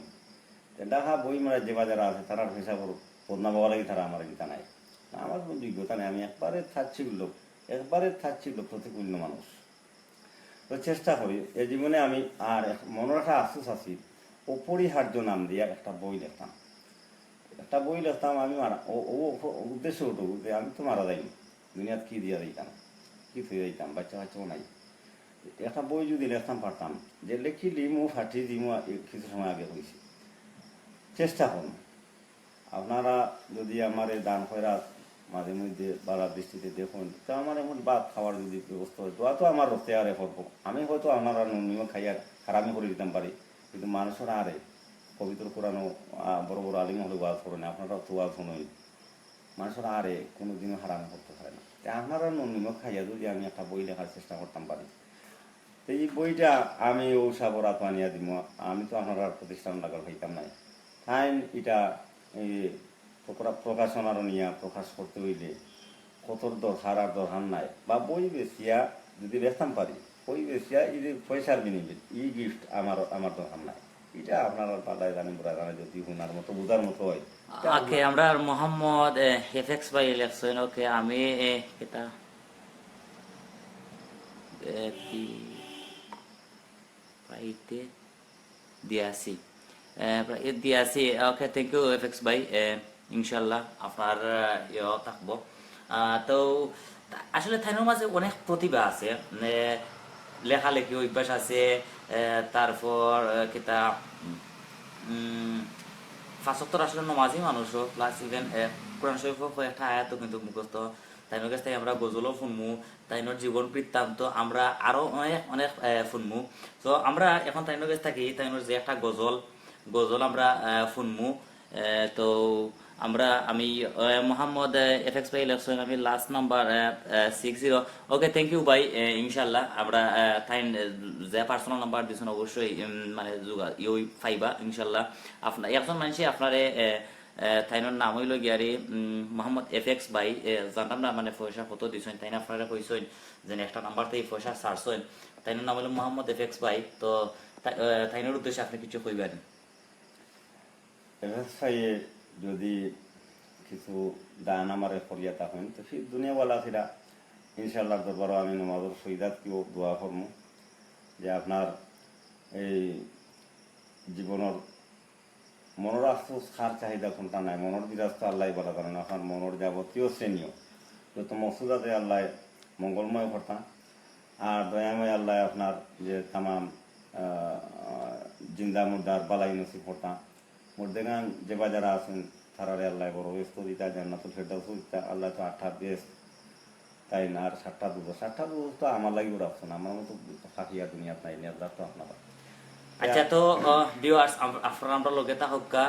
ঢাকা বই মেলা যে বাজারা আছে তারা হিসাব পদ্মা বাবা লাগে তারা আমার গীতা নাই আমার কোনো যোগ্যতা নেই আমি একবারে থাকছি লোক প্রতিকূল্য মানুষ তো চেষ্টা করি এই জীবনে আমি আর মনে রাখা আফসোস আছি অপরিহার্য নাম দিয়া একটা বই লিখতাম আমি উদ্দেশ্য উঠবো যে আমি তো মারা যাইনি দুনিয়াত কি দিয়া দিতাম কি থুয়ে দিতাম বাচ্চা বাচ্চাও নাই একটা বই যদি লিখতাম পারতাম যে লেখি লিমু ফাটি দিমু কিছু সময় আগে হয়েছে চেষ্টা করুন আপনারা যদি আমার এই দান খয়রাত মাঝে মধ্যে বাড়ার দৃষ্টিতে দেখুন তো আমার এমন ভাত খাওয়ার যদি ব্যবস্থা হয় তো আমার রক্তে আরে করবো আমি হয়তো আপনারা নুনিও খাইয়া খারামি করে দিতাম পারি কিন্তু মানুষের আরে পবিত্র কোরআনও বড় বড় আলিম হলে ওয়াজ করেন আপনারা তো ওয়াজ শুনোই মানুষের আরে কোনোদিনও হারামি করতে পারে না তাই আপনারা নুনিও খাইয়া যদি আমি একটা বই লেখার চেষ্টা করতাম পারি তো এই বইটা আমি ঔষা বরাত আনিয়া দিব আমি তো আপনারা প্রতিষ্ঠান লাগার হইতাম নাই তাই এটা এই প্রকাশনার নিয়ে প্রকাশ করতে হইলে কতর দরকার আর দরকার নাই বা বই বেশিয়া যদি বেচতাম পারি বই বেশিয়া এই যে পয়সার বিনিময়ে এই গিফট আমার দরকার নাই এটা আপনারা পাল্লায় জানেন বুড়া জানে যদি হুনার মতো বুঝার মতো হয় ওকে আমরা মোহাম্মদ এফএক্স ভাই লেখছেন ওকে আমি এটা পাইতে দিয়াছি ওকে থ্যাংক ইউ এফএক্স ভাই ইনশাল্লাহ আপনার ইয়ে থাকবো তো আসলে থাইনোর মাঝে অনেক প্রতিভা আছে লেখালেখি অভ্যাস আছে তারপর কিতা ফাঁসত্তর আসলে নমাজি মানুষও প্লাস ইভেন কোরআন শরীফ একটা আয়াতও কিন্তু মুখস্থ তাইনোর কাছ থেকে আমরা গজলও শুনমু তাইনোর জীবন বৃত্তান্ত আমরা আরো অনেক অনেক শুনমু তো আমরা এখন তাইনোর কাছ থাকি তাইনোর যে একটা গজল আমরা শুনমু তো আমি মোহাম্মদ এফএক্স ভাই লেখছেন আমি last number 60 okay thank you ভাই ইনশাল্লাহ আমরা তাই যে পার্সোনাল নাম্বার দিয়েছেন অবশ্যই মানে ইউই পাইবা ইনশাল্লাহ আপনার একজন মানুষই আপনারে তাইনোর নাম হইল গিয়ারি মোহাম্মদ এফএক্স ভাই জানতাম না মানে পয়সা কত দিয়েছেন তাই না আপনারা কইছেন যে একটা নাম্বার থেকে পয়সা ছাড়ছেন তাইনোর নাম হলো মোহাম্মদ এফএক্স ভাই তো তাইনোর উদ্দেশ্যে আপনি কিছু কইবেন এফএক্স ভাই যদি কিছু দান আমার করিয়া থাকেন তো সেই দুনিয়াওয়ালা সেটা ইনশাল্লাহ দরবারও আমি নমাজের সৈদাত কেউ দোয়া করবো যে আপনার এই জীবনের মনের আফসোস খার চাহিদা কোনটা নাই মনের বিরাস্ত আল্লাহ বলা কারণ আপনার মনের যাবতীয় শ্রেণীয় যত মসুদাতে আল্লাহ মঙ্গলময় করতাম আর দয়াময় আল্লাহ আপনার যে তামাম জিন্দা মুর্দার বালাই নসিব করতাম মুর্দেগান যে বাজারা আছেন তারারে আল্লাহ বড় ব্যস্ত দিতা জান্নাতুল ফেরদাউস দিতা আল্লাহ তো 8টা বেস্ট তাই না আর 7টা দুধ তো আমার লাগি ওরা আসছে না আমার মতো ফাঁকিয়া দুনিয়াত নাই আল্লাহ তো আপনারা আচ্ছা তো ভিউয়ার্স আপনারা আমরা লগে থাকা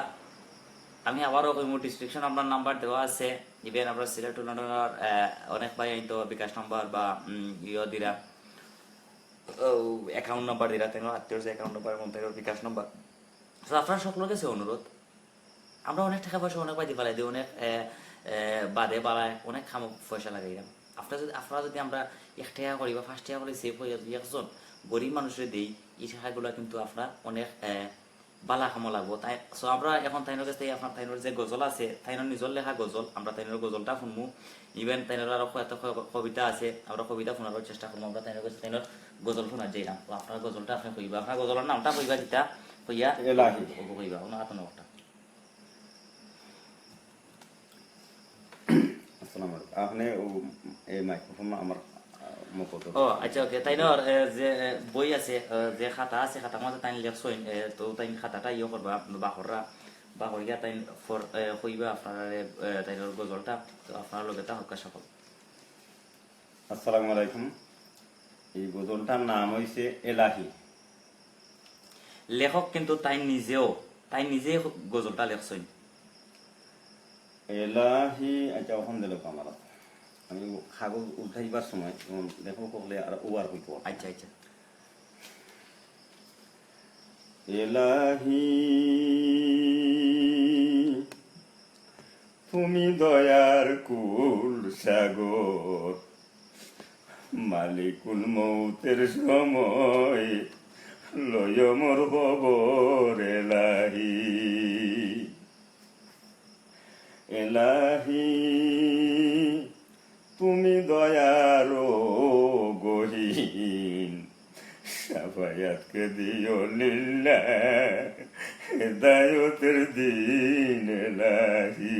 আমি আবারও কইমু ডিসক্রিপশন আপনার নাম্বার দেওয়া আছে ইভেন আমরা সিলেট 2London অনেক ভাই আইতো বিকাশ নাম্বার বা ইয়ে দিরা অ্যাকাউন্ট নাম্বার দিরা তেন আত্মীয় যে অ্যাকাউন্ট নাম্বার এবং বিকাশ নাম্বার তো আপনারা সকলের কাছে অনুরোধ আমরা অনেক টাকা পয়সা অনেক বাদি ফেলাই দিই, অনেক বাদে বাড়ায় অনেক খাম পয়সা লাগাইলাম। আপনারা যদি আমরা 1 টাকা করি বা 5 টাকা করে সেভ হয়ে যদি একজন গরিব মানুষের দিই, এই টাকাগুলো কিন্তু আপনার অনেক বালা খামো লাগবো। তাই সো আমরা এখন তাইনের কাছ থেকে আপনার তাইনের যে গজল আছে, তাইনের নিজের লেখা গজল, আমরা তাইনের গজলটা শুনবো। ইভেন তাইনের আরো এত কবিতা আছে, আমরা কবিতা শোনার চেষ্টা করবো। আমরা তাইনের কাছে তাইনের গজল শোনার যাইলাম। তো আপনার গজলটা আপনি কইবা, আপনার গজলের নামটা কইবা, যেটা কইয়া এলাহি কইবা ওনার হাতে একটা। আসসালামু আলাইকুম। আপনি এই মাইক্রোফোন আমার মুখত। ও আচ্ছা, ওকে। তাইনের যে বই আছে, যে খাতা আছে, খাতার মধ্যে তাই লেখছইন, তো তাই খাতাটা ইয়ে করবা বাহররা বা হইয়া তাই কইবা আপনার তাইনের গজলটা। তো আপনার লগে তা হকা সকল। আসসালামু আলাইকুম। এই গজলটার নাম হইছে এলাহি। লেখক কিন্তু তাই নিজেই গজলটা লেখছইন। এলাহি আচ্ছা ওখান দিল আমার আমি কাগজ উঠাইবার সময় দেখো কবলে আর ওয়ার হইত। আচ্ছা আচ্ছা। এলাহি তুমি দয়ার কুল সাগর, মালিকুল মৌতের সময় লয় মোর খবর। এলাহি এলাহি তুমি দয়ার গহীন, সাফায়াতকে দিও লিল্লাহ হেদায়তের দিন। এলাহি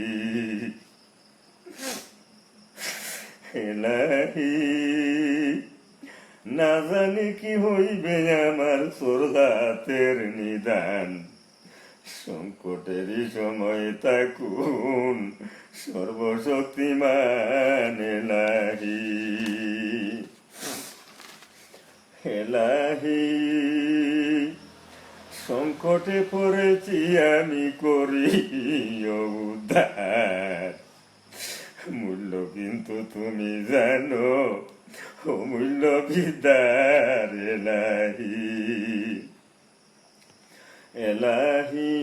এলাহি না জানি কি হইবে আমার সোরগাতের নিদান, সংকটেরই সময় তাকুন সর্বশক্তিমান। এলাহি এলাহি সংকটে পড়েছি আমি করি উদ্ধার, মূল্য কিন্তু তুমি জানো অমূল্য বিদ্যার। এলাহি এলাহি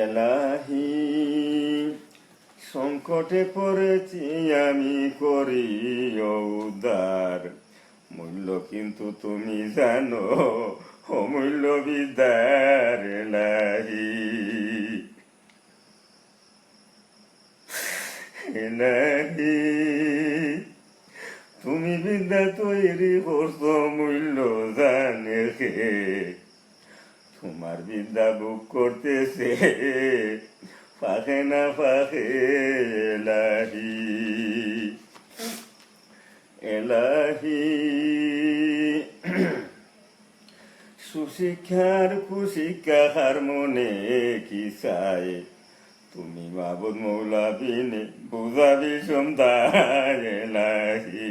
এলাহি সংকটে পড়েছি আমি করি উদ্ধার, মূল্য কিন্তু তুমি জানো অমূল্য বিদ্যার। এলাহি এলাহি তুমি বিদ্যা তৈরি করছো মূল্য জানে কে, তোমার বিদ্যা বুক করতেছে ফাঁকে না ফাঁকে। এলাহি এলাহি সুশিক্ষার কুশিক্ষা হার মনে কি চাই, তুমি মাবুদ মৌলা বিনে বুঝাবি সন্তান। এলাহি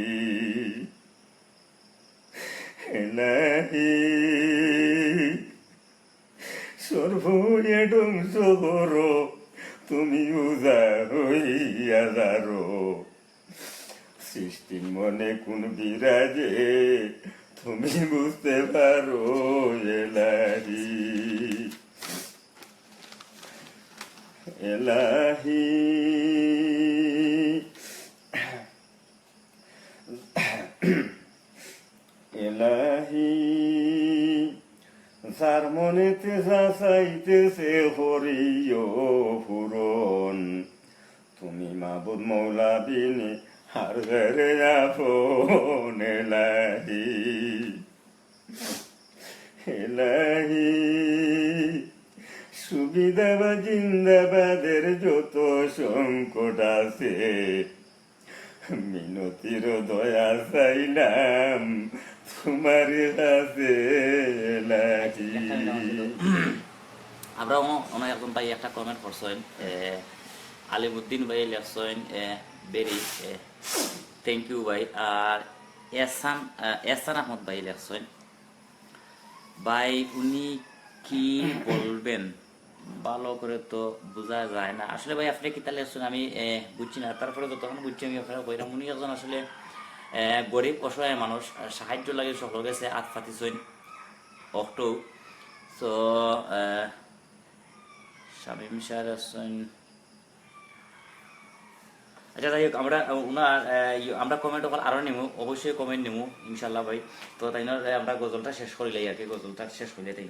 এলাহি সর্বয়ে ধ্বংস করো তুমি উজা হইয়া যারো, সৃষ্টির মনে কোন বিরাজে তুমি বুঝতে পারো। এলাহি এলাহি এলাহি যার মনেতে চাইতেছে হরিও পূরণ, তুমি মাবুদ মৌলা বিনে আর ঘরে আপন। এলাহি এলাহি সুবিধা বা জিন্দাবাদের যত সংকট আছে, মিনতির দয়া চাইলাম তোমার কাছে। এলাহি আমরা অনেক একজন ভাই একটা কমেন্ট করছেন, আলিমুদ্দিন ভাই লেখছেন, ভেরি থ্যাংক ইউ ভাই। আর এহসান আহমদ ভাই লেখছেন, ভাই উনি কি বলবেন ভালো করে তো বোঝা যায় না। আসলে ভাই আপনি কি তাহলে লেখছেন আমি বুঝছি না, তারপরে যতক্ষণ বুঝছি আমি আপনারা কইরাম। উনি একজন আসলে গরিব অসহায় মানুষ সাহায্য লাগে সকল গেছে আত ফাতিছইন অক্টো সো শামিম শাহ হাসান আচ্ছা যাই হোক আমরা ওনার আমরা কমেন্ট ওখানে আরও নিমু অবশ্যই কমেন্ট নিমু ইনশাল্লাহ ভাই তো তাই আমরা গজলটা শেষ করিলাই আর কি গজলটা শেষ করিলে তাই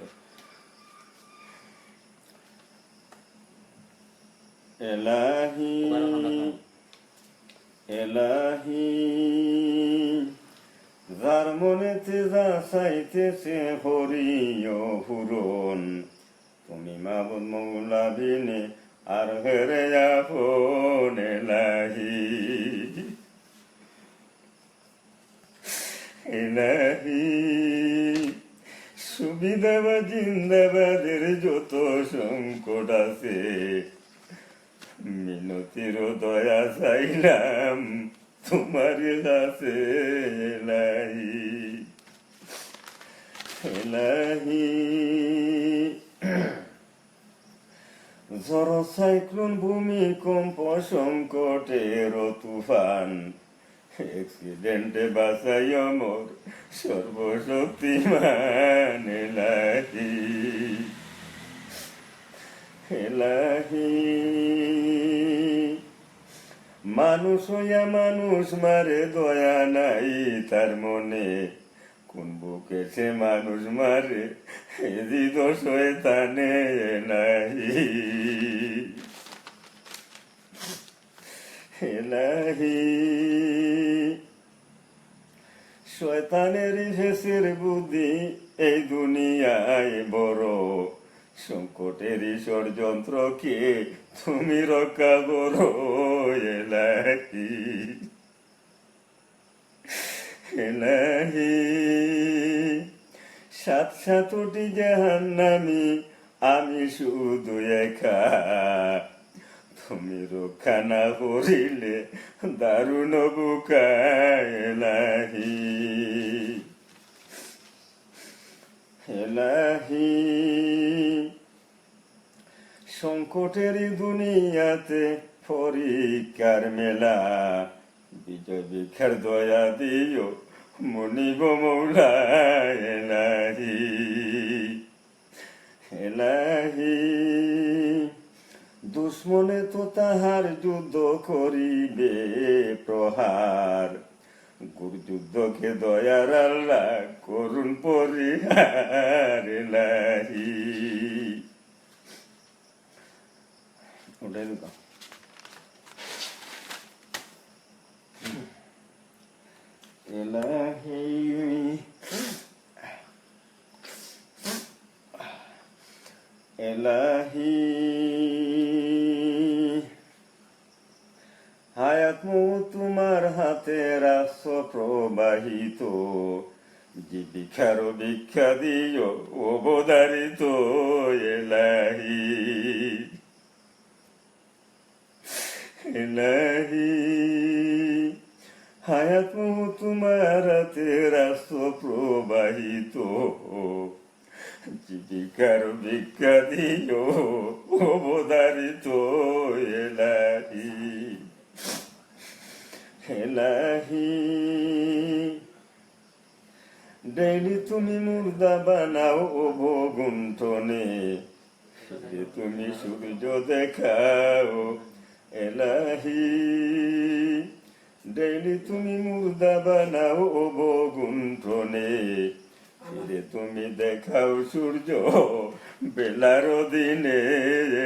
এলাহি এলাহি যার মনেতে যা চাইতেছে হরিয় হুরন তুমি মাবুদ মৌলা বিনে আর হেরে আপন এলাহি এলাহি সুবিধা জিন্দাবাদের যত সংকট আছে মিনতির দয়া চাইলাম তোমার কাছে এলাহি এলাহি ঝড় সাইক্লোন ভূমিকম্প সংকটের তুফান অ্যাক্সিডেন্টে বাঁচাই অমর সর্বশক্তিমান এলাহি এলাহি মানুষ হইয়া মানুষ মারে দয়া নাই তার মনে কোন বুকে সে মানুষ মারে এদি দোষ হয়ে তানে এলাহি এলাহি শয়তানের ফেসের বুদ্ধি এই দুনিয়ায় বড় সংকটের ষড়যন্ত্রকে তুমি রক্ষা করো এলাহি এলাহি সাত সাতটি জাহান্নামী আমি শুধু একা তুমি রক্ষা না করিলে দারুণ বুকা এলাহি এলাহি সংকটের দুনিয়াতে পরীক্ষার মেলা বিজয় ভিক্ষার দয়া দিও মনিব মৌলা এলাহি এলাহি দুশ্মনে তো তাহার যুদ্ধ করিবে প্রহার গুরু যুদ্ধকে দয়ার আল্লাহ করুণ পরিহার এলাহি ওটাই দুটো এলাহি এলাহি হায়াত তোমার হাতে রাস প্রবাহিত জীবিকার ভিক্ষা দিও অবদারিত এলাহি এলাহি হায়াত তোমার হাতে রাস প্রবাহিত জীবিকার ভিক্ষা দিও অবদারিত এলাহি এলাহি ডেইলি তুমি মুর্দা বানাও অবগুণ্ঠনে তুমি সূর্য দেখাও এলাহি ডেইলি তুমি মুর্দা বানাও অবগুণ্ঠনে তুমি দেখাও সূর্য বেলার দিনে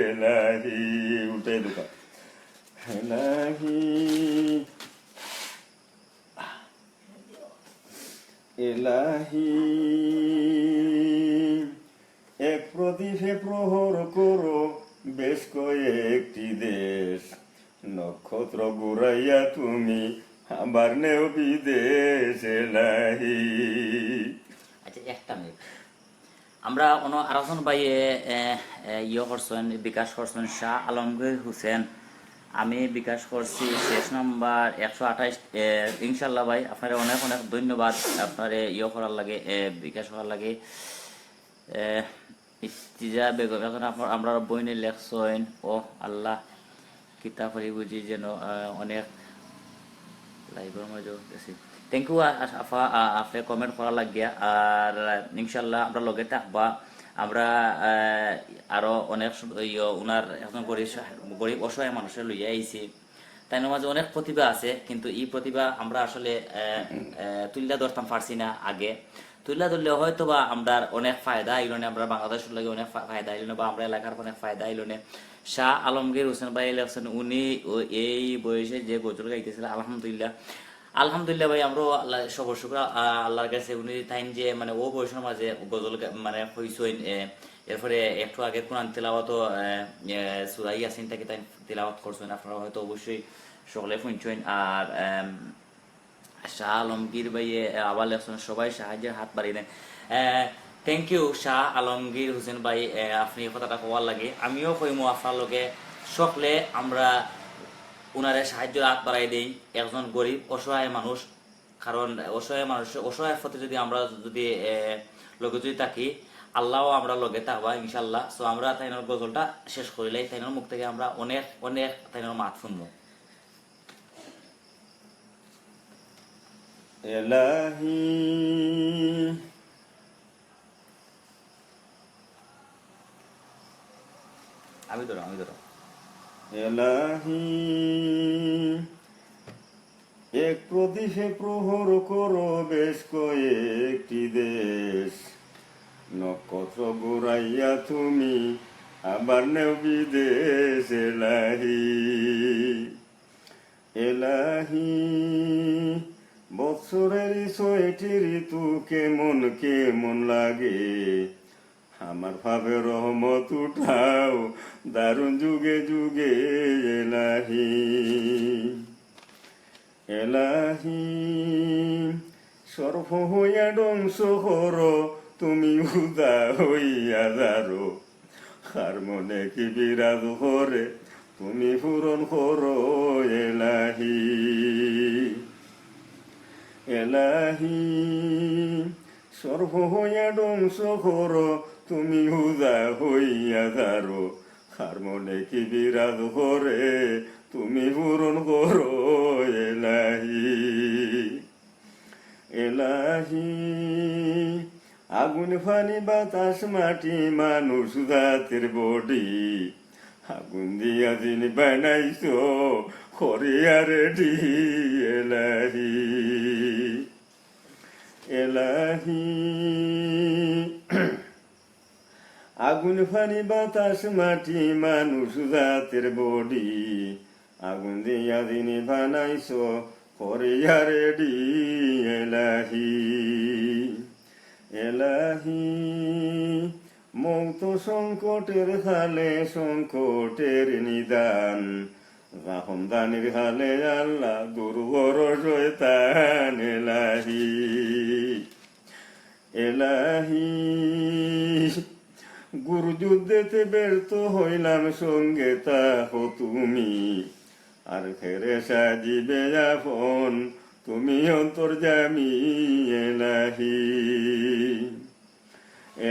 এলাহি উঠে দুটা এলাহি এলাহি এক প্রদীপে প্রহর করো বেশ কয়েকটি দেশ নক্ষত্র ঘুরাইয়া তুমি আবার নেও বিদেশ এলাহি আচ্ছা একটা মিনিট আমরা আরেকজন ভাইয়ে করছেন বিকাশ করছেন শাহ আলমগীর হোসেন আমি বিকাশ করছি শেষ নাম্বার 128 ইনশাল্লাহ ভাই আপনারা অনেক অনেক ধন্যবাদ আপনার করার লাগে বিকাশ করার লাগে ইস্তিজা বেগম এখন আমরা বইনে লেখছেন ও আল্লাহ কিতাব বুঝি যেন অনেক লাইভের মাঝে গেছি থ্যাংক ইউ আফা, আপনি কমেন্ট করা লাগিয়া। আর ইনশাল্লাহ আমরা লগে থাকবা। আমরা আরো অনেক উনার এখন গরিব অসহায় মানুষের লইয়া আইছি। তাই মাঝে অনেক প্রতিভা আছে, কিন্তু এই প্রতিভা আমরা আসলে তুলিয়া ধরতাম পারছি না আগে। তুলিয়া ধরলে হয়তো বা আমরা অনেক ফায়দা আইলনে, আমরা বাংলাদেশের লাগে অনেক ফায়দা আইলনে, বা আমরা এলাকার অনেক ফায়দা আইলনে। শাহ আলমগীর হোসেন ভাই আছেন, উনি এই বয়সে যে গজল গাইতেছিল, আলহামদুলিল্লাহ আলহামদুলিল্লাহ ভাই, আমরাও আল্লাহ সবর শুকর আল্লাহর কাছে। উনি তাইন যে মানে ও বয়সের মাঝে গজল মানে হইসইন। এরপরে একটু আগে কোরআন তেলাওয়াত সূরা ইয়াসিন থেকে তাই তেলাওয়াত করছেন, আপনারা হয়তো অবশ্যই সকলে শুনছেন। আর শাহ আলমগীর ভাই আবার লেখছেন, সবাই সাহায্যের হাত বাড়িয়ে দেন। থ্যাংক ইউ শাহ আলমগীর হোসেন ভাই, আপনি কথাটা কোয়ার লাগে। আমিও কইমু আপনার লগে সকলে আমরা উনারে সাহায্যের হাত বাড়াই দেই, একজন গরিব অসহায় মানুষ। কারণ অসহায়ের প্রতি যদি আমরা যদি লগে যদি থাকি, আল্লাহও আমরা লগে থাকবা ইনশাল্লাহ। সো আমরা তাইনের গজলটা শেষ করিলাই, তাইনের মুখ থেকে আমরা অনেক অনেক তাইনের মাত শুনবো। এলাহি আমি ধরো এলাহি এক প্রদেশে প্রহর করো বেশ কয়েকটি দেশ, নক্ষত্র ঘুরাইয়া তুমি আবার নেও বিদেশ। এলাহি এলাহি বৎসরের ৬টি ঋতু কেমন কেমন লাগে, আমার ভাবে রহমত উঠাও দারুণ যুগে যুগে। এলাহি এলাহি সর্ব হইয়া ধ্বংস করো, তুমি উদা হইয়া যারো, আর মনে কি বিরাজ করে, তুমি পূরণ করো। এলাহি এলাহি সর্ব হইয়া ধ্বংস করো, তুমি উদা হইয়া যারো, আর মনে কি বিরাজ করে, তুমি পূরণ করো। এলাহি এলাহি আগুন পানি বাতাস মাটি মানুষ জাতির বডি, আগুন দিয়া যিনি বানাইছো করিয়া রেডি। এলাহি এলাহি আগুন পানি বাতাস মাটি মানুষ জাতের বডি, আগুন দিয়া যিনি বানাইছো করিয়া রেডি। এলাহি এলাহি মৌত সংকটের হালে সংকটের নিদান, রাহমদানির হালে আল্লাহ দুর্বর শয়তান। এলাহি এলাহি গুরু যুদ্ধেতে ব্যর্থ হইলাম, সঙ্গে তাহো তুমি, আর ফেরে সাজিবে আপন তুমি অন্তর্যামী। এলাহি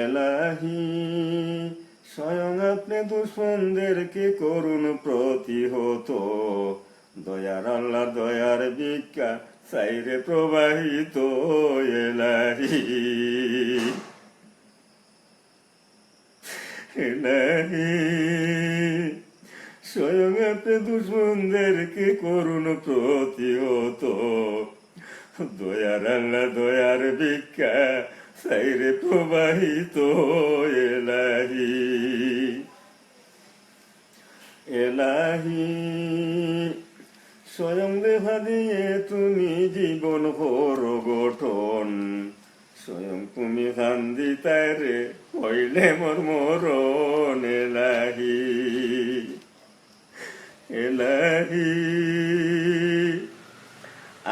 এলাহি স্বয়ং আপনি দুশ্মনদেরকে করুন প্রতিহত, দয়ার আল্লাহ দয়ার ভিক্ষা সাইরে প্রবাহিত। এলাহি এলাহি স্বয়ং আপনি দুশ্মনদেরকে করুন প্রতিহত, দয়ার আল্লাহ দয়ার ভিক্ষা সাইরে প্রবাহিত। এলাহি এলাহি স্বয়ং দেখা দিয়ে তুমি জীবন হর গঠন, স্বয়ং তুমি শান্তি তাইরে হইলে মোর মরণ। এলাহি এলাহি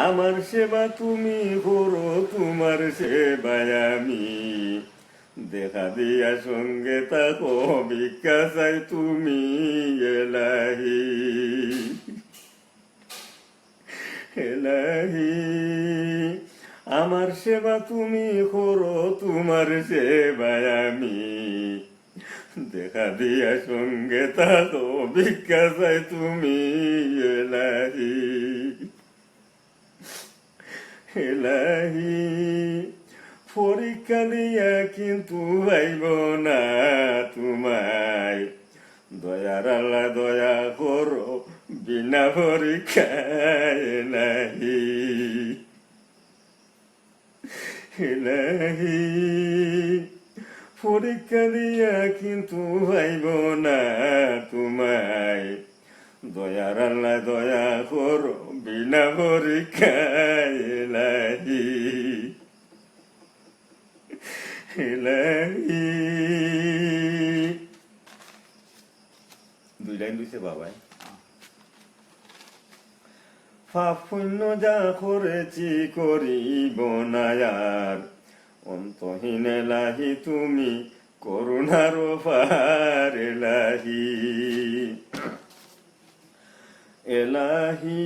আমার সেবা তুমি করো, তোমার সেবায় আমি, দেখা দিয়া সঙ্গে থাকো ভিক্ষা চাই তুমি। এলাহি এলাহি আমার সেবা তুমি করো, তোমার সেবায় আমি, দেখা দিয়া সঙ্গে থাকো ভিক্ষা চাই তুমি। এলাহি এলাহি পরীক্ষা দিয়া কিন্তু পাইব না তোমায়, দয়ার আল্লাহ দয়া করো বিনা পরীক্ষায় এলাহি। এলাহি পরীক্ষা দিয়া কিন্তু পাইব না তোমায়, দয়ার আল্লাহ দয়া করো বিনা পরীক্ষায় এলাহি। এলাহি দুই লাইন দিছে বাবাই। পাপ পুণ্য যা করেছি করিব না আর, অন্তহীন এলাহি তুমি করুণার পার এলাহি। এলাহি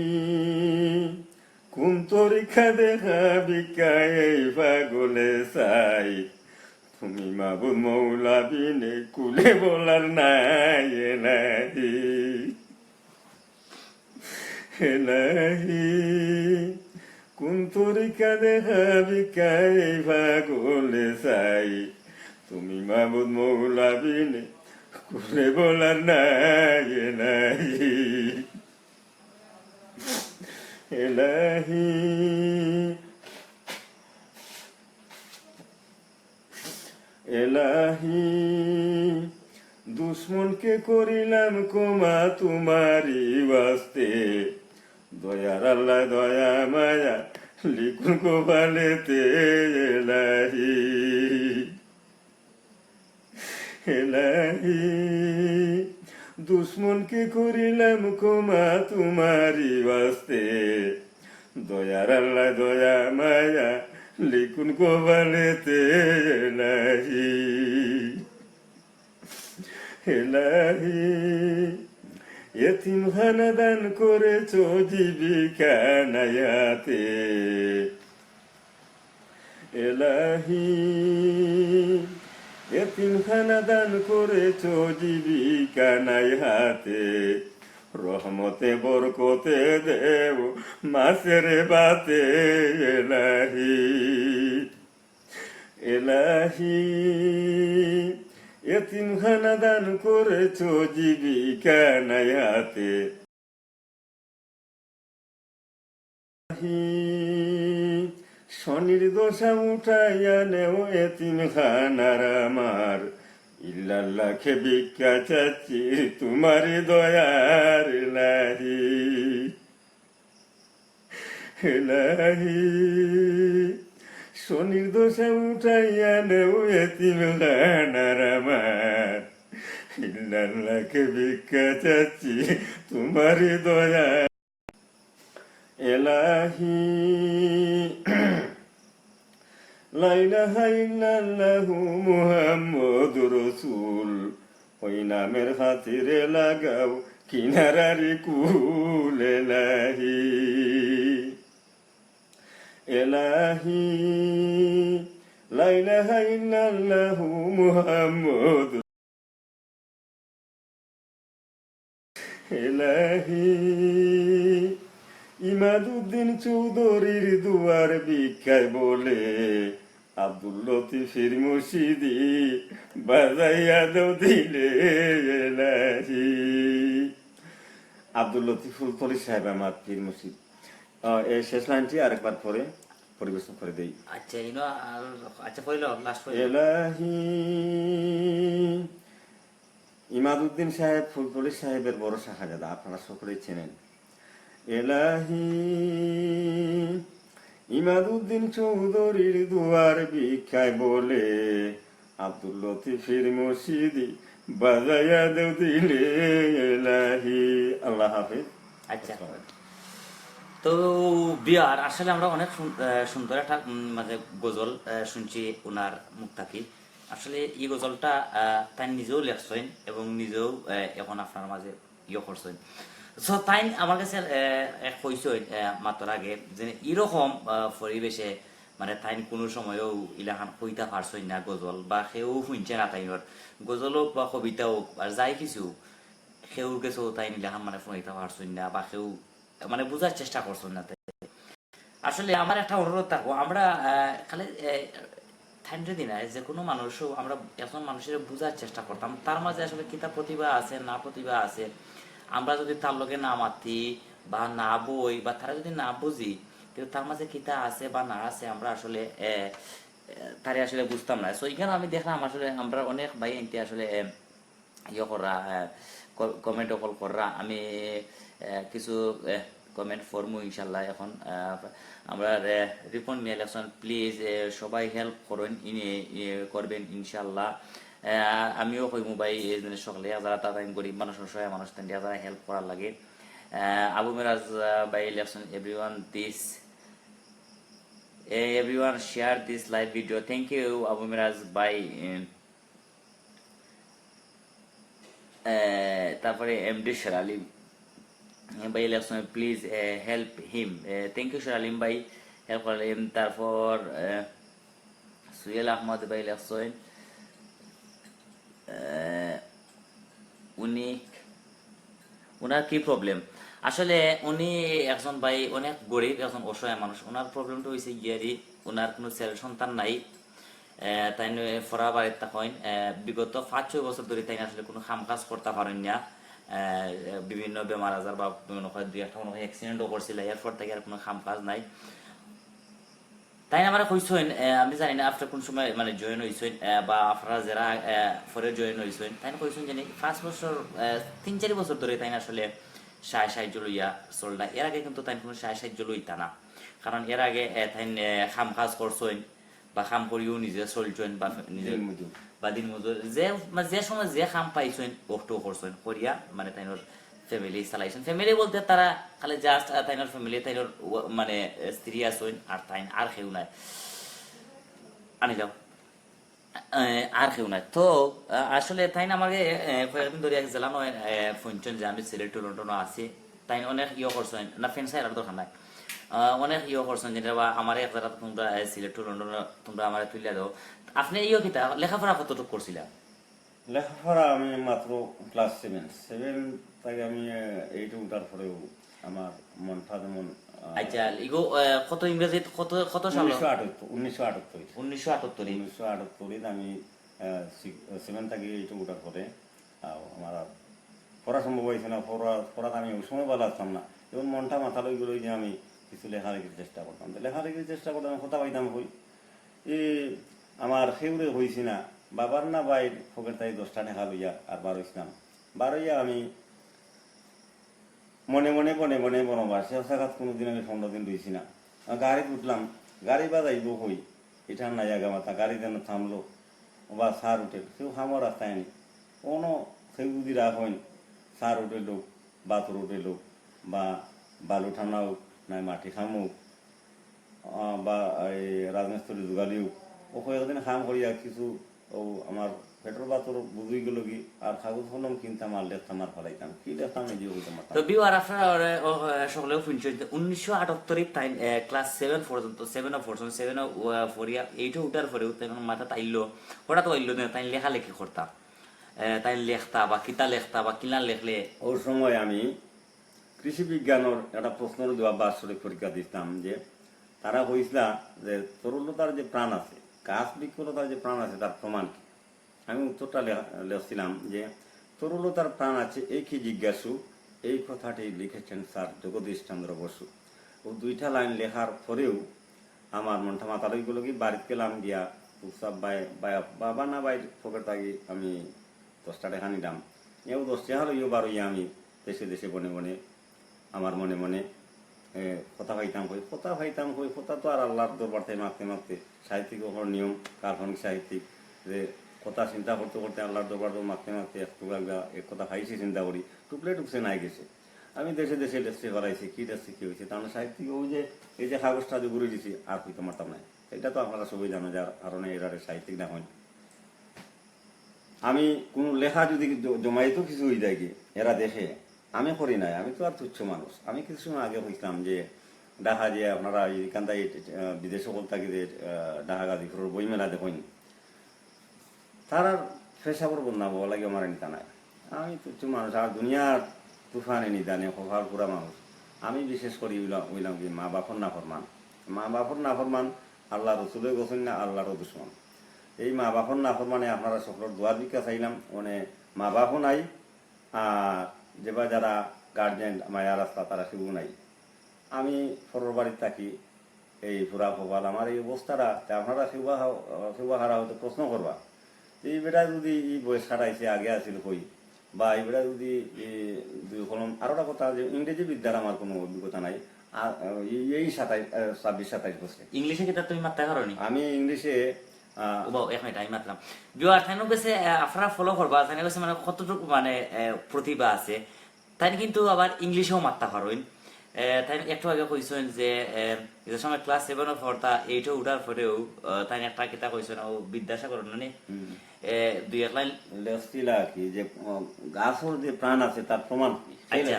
কোন তরিকা দেখা বিকায় এই পাগলে চাই, তুমি মাবুদ মৌলা বিনে কুলে বলার নাই এলাহি। এলাহি কোন তরিকা দেখা বিকায় এই পাগলে চাই, তুমি মাবুদ মৌলা বিনে কুলে বলার নাই এলাহি। এলাহি এলাহি দুশ্মনকে করিলাম ক্ষমা তোমারি বাস্তে, দয়ার আল্লাহ দয়া মায়া লিখুন কপালেতে এলাহি। এলাহি দুশ্মনকে করিলাম ক্ষমা তোমারি বাস্তে, দয়ার আল্লাহ দয়া মায়া লিখুন কপালেতে এলাহি। এলাহি এতিমখানা দান করেছ জীবিকা নায়াতে, এলাহি এতিমখানা দান করেছ জীবিকা নাই হাতে, রহমতে বরকতে দেব মাসের বাতে এলাহি। এলাহি এতিমখানা দান করেছ জীবিকা নাই হাতে, শনির দশা উঠাইয়া নেও এতিমখানার আমার, ইল্লাল্লাহকে ভিক্ষা চাচ্ছি তোমারি দয়ার এলাহি। এলাহি শনির দশা উঠাইয়া নেও এতিমখানার আমার, ইল্লাল্লাহকে ভিক্ষা চাচ্ছি তোমারি দয়া। এলাহি লা ইলাহা ইল্লাল্লাহু মুহাম্মাদুর রাসূল, ওই নামের খাতিরে লাগাও কিনারারি কুল এলাহি। এলাহি লা ইলাহা ইল্লাল্লাহু মুহাম্মাদুর এলাহি। ইমাদুদ্দিন চৌধুরীর দুয়ার ভিক্ষায় বলে, আব্দুল লতিফের মসজিদি বাজাইয়া দাও দিলে এলাহি। আব্দুল লতিফ ফুলতলি সাহেব আমার পীর মসজিদ। এই শেষ লাইনটি আরেকবার পরে পরিবেশন করে দেই। আচ্ছা আচ্ছা পড়ল লাস্ট পড়ল। এলাহি ইমাদুদ্দিন সাহেব ফুলতলি সাহেবের বড় শাহজাদা, আপনারা সকলেই চেনেন। এলাহি ইমাদুদ্দিন চৌধুরীর দুয়ার ভিক্ষায় বলে, আব্দুল লতিফের মসজিদি বাজাইয়া দেও দিলে এলাহি। আল্লাহ হাফেজ। আচ্ছা তো বিয়ার আসলে আমরা অনেক সুন্দর একটা মানে গজল শুনছি ওনার মুখ থাকি। আসলে এই গজলটা তাই নিজেও লেখছেন এবং নিজেও এখন আপনার মাঝে করছেন। তাই আমার কাছে কইসই মাত্র আগে যে এরকম পরিবেশে মানে তাই কোনো সময়ও ইলাখান কইতা পারছই না গজল, বা সেও শুনছে না তাইর গজল হোক বা কবিতা হোক আর যাই কিছু সেও গেছেও তাই ইলাখান মানে শুনাইতে পারছই না, বা সেও মানে বোঝার চেষ্টা করছেন না। আসলে আমার একটা অনুরোধ থাকবো, আমরা খালি থাইন্ডে দিনা যে কোনো মানুষও আমরা এখন মানুষের বোঝার চেষ্টা করতাম তার মাঝে আসলে কিতা প্রতিভা আছে না প্রতিভা আছে, আমরা যদি তার লগে না মাতি বা না বই বা তারা যদি না বুঝি, কিন্তু তার মাঝে কিতা আছে বা না আছে আমরা আসলে তারে আসলে বুঝতাম না। সো এখানে আমি দেখলাম আসলে আমরা অনেক ভাই এনতে আসলে ইয়ে করা কমেন্ট অকল করা, আমি কিছু কমেন্ট ফরমু ইনশাল্লাহ এখন আমরা রিপন মি ইলেকশন প্লিজ সবাই হেল্প করেন করবেন ইনশাল্লাহ। আমিও কইমু ভাই এই জিনিস সকলে যারা তারা গরিব মানুষ অসহায় মানুষ তেন যারা হেল্প করার লাগে। আবু মিরাজ ভাই election everyone this everyone share this live video, thank you Abu Miraz ভাই। তারপরে এমডি শেরালিম ভাই election please help him, thank you Sheralim ভাই হেল্প করলেন। তারপর সুহেল আহমদ ভাই ইলেকশন উনি ওনার কি প্রবলেম, আসলে উনি একজন ভাই অনেক গরিব একজন অসহায় মানুষ, ওনার প্রবলেমটা হয়েছে গিয়ারি ওনার কোনো ছেলে সন্তান নাই, তাই ফরা বাড়ির তখন বিগত 5-6 বছর ধরে তাই আসলে কোনো কাম কাজ করতে পারেন না, বিভিন্ন বেমার আজার বা বিভিন্ন দুই একটা কোনো অ্যাক্সিডেন্টও করছিল, এরপর থেকে আর কোনো কাম কাজ নাই। তাই আমার কইছেন আমি জানি না আপনার কোন সময় মানে জয়েন হয়েছেন বা আপনারা যারা পরে জয়েন হয়েছেন তাই কইছেন জানি 5 বছর 3-4 বছর ধরে তাই আসলে সাহায্য লইয়া চলটা, এর আগে কিন্তু তাই কোনো সাহায্য লইতা না, কারণ এর আগে তাই কাম কাজ করছেন বা কাম করিও নিজে চলছেন বা নিজের বা দিন মজুর যে সময় যে কাম পাইছেন ওটাও করছেন করিয়া মানে তাই ফ্যামিলি চালাইছেন, ফ্যামিলি বলতে তারা খালি জাস্ট তাইনোর ফ্যামিলি তাইনোর মানে স্ত্রী আছেন আর তাই আর কেউ নাই, আনি যাও আর কেউ নাই। তো আসলে তাই আমাকে কয়েকদিন ধরে এক জেলা নয় ফুনছেন যে আমি সিলেট টু লন্ডন আছি, তাই অনেক ইয়ে করছেন না ফ্রেন্ড সাইড আর দরকার নাই, অনেক ইয়ে করছেন যেটা বা আমার এক জায়গা তোমরা সিলেট টু লন্ডন তোমরা আমার তুলিয়া দাও। আপনি ইয়ে কিতা লেখাপড়া কতটুকু করছিলা? লেখাপড়া আমি মাত্র ক্লাস 7 থেকে আমি 8 উঠার পরেও আমার মনটা যেমন আচ্ছা ইগো কত ইংরেজি কত কত সাল? 1978 1978 1978 আমি 7 থেকে 8 উঠার পরে আমার আর পড়া সম্ভব হয়েছে না, পড়াতে আমি ওই সময় ভালো আসতাম না, এবং মনটা মাথা লই গেল যে আমি কিছু লেখালেখির চেষ্টা করতাম, লেখালেখির চেষ্টা করতাম কথা পাইতাম হই আমার সেউরে হয়েছি না বাবার না বাইর ফকের তাই 10টা টাকা লইয়া আর বারোইছিলাম, বারোইয়া আমি মনে মনে বনে বনে বনবার সে জায়গাত কোনোদিন আমি 15 দিন রয়েছি না, গাড়িতে উঠলাম গাড়ি বাজাইব হই এটা নাই আগা মাথা গাড়ি যেন থামলো বা সার উঠে কেউ খামো রাস্তায় আনি কোনো সেউ যদি রাখ হইন সার উঠে লোক বাতর উঠে লোক বা বালু ঠান্না হোক নাই মাটি খামুক বা এই রাজমিস্ত্রি যোগালি হোক ও কয়েকদিন খাম করিয়া কিছু ও আমার পেট্রোল বাতর বুঝি গেল কি আর কাগজ কলম কিনতাম আর লেখতাম আর ফলাইতাম কি লেখতাম নিজে হইতাম। তো বিওয়ার আপনার সকলেও শুনছেন 1978 তাই ক্লাস 7 পর্যন্ত 7 পড়ছেন 7 ফরিয়া 8 উঠার পরেও তাই মাথা তাইলো হঠাৎ হইলো না তাই লেখালেখি করতাম, তাই লেখতা বা কিতা লেখতা বা কিনা লেখলে ওই সময় আমি কৃষি বিজ্ঞানের একটা প্রশ্নের জবাব বাৎসরিক পরীক্ষা দিতাম যে তারা হয়েছিল যে তরুলতার যে প্রাণ আছে গাছ বৃক্ষলতার যে প্রাণ আছে তার প্রমাণ কি, আমি উত্তরটা লিখছিলাম যে তরুলতার প্রাণ আছে এই কি জিজ্ঞাসু এই কথাটি লিখেছেন স্যার জগদীশ চন্দ্র বসু। ও 2টা লাইন লেখার পরেও আমার মনটা মাথা লই গেল কি বাড়িতে গেলাম গিয়া উৎসব বাবা না বাইর ফকের তাগি আমি 10টা টাকা নিলাম এও 10 টাকা লইও বারোইয়া আমি দেশে দেশে বনে বনে আমার মনে মনে কথা ভাইতাম কই কথা তো আর আল্লাহর দরবার থেকে মাখতে মাখতে সাহিত্যিক ওপর নিয়ম কাল্পনিক সাহিত্যিক যে কথা চিন্তা করতে করতে আল্লাহর দরবার মাখতে মাখতে একটু এক কথা খাইছি চিন্তা করি টুকছে নাই গেছে আমি দেশে দেশে লেসে করাইছি কি লেসে কি হয়েছে তার সাহিত্যিক ওই যে এই যে কাগজটা যে ঘুরে দিছি আর হইতে মারতাম না, এটা তো আপনারা সবাই জানো যার কারণে এরারে সাহিত্যিক না হয়। আমি কোনো লেখা যদি জমাইতো কিছু হয়ে যায় কি এরা দেখে আমি করি নাই, আমি তো আর তুচ্ছ মানুষ। আমি কিছু সময় আগে হইতাম যে ঢাকা যে আপনারা এখানটাই বিদেশে বলতে যে ঢাকা গাজীপুরের বই মেলা দেখুন তার আর ফেসাবর বন্যা বলা লাগে আমার নিতা নাই, আমি তুচ্ছ মানুষ আর দুনিয়ার তুফানে নিদানে হওয়ার পুরা মানুষ। আমি বিশেষ করি উইলাম কি মা বাপর না ফরমান মা বাপর নাফরমান আল্লাহ রসুলের গোসেন না আল্লাহরও দুশ্মন। এই মা বাপর নাফরমানে আপনারা সকলের দোয়ার ভিক্ষা চাইলাম। মানে মা বাপও নাই, আর যেবা যারা গার্জেন মায়া রাস্তা তারা সেও নাই। আমি ফরর বাড়ির থাকি, এই ফুরা ফোপাল আমার এই অবস্থাটা আপনারা সেবা হারা হয়তো প্রশ্ন করবা, এই বেটা যদি এই বয়স কাটাইছে আগে আসিল কই, বা এই বেটা যদি দুই কলম। আরো একটা কথা যে ইংরেজি বিদ্যার আমার কোনো অভিজ্ঞতা নাই। আর এই 26-27 বছর ইংলিশে কিতা তুমি মাত্রা কারণে আমি ইংলিশে এক মিনিট আমি মাতলাম বিহার তাই গেছে আপনারা ফলো করবা তাই গেছে মানে কতটুকু মানে প্রতিভা আছে তাই কিন্তু আবার ইংলিশেও মাত্রা পারেন। তাই একটু আগে কইছেন যে যে সময় ক্লাস 7 পড়তা 8 উঠার পরেও তাই একটা কিতা কইছেন ও বিদ্যাসাগর মানে দুই এক লাইন লেখছিল আর কি যে গাছের যে প্রাণ আছে তার প্রমাণ কি? আচ্ছা,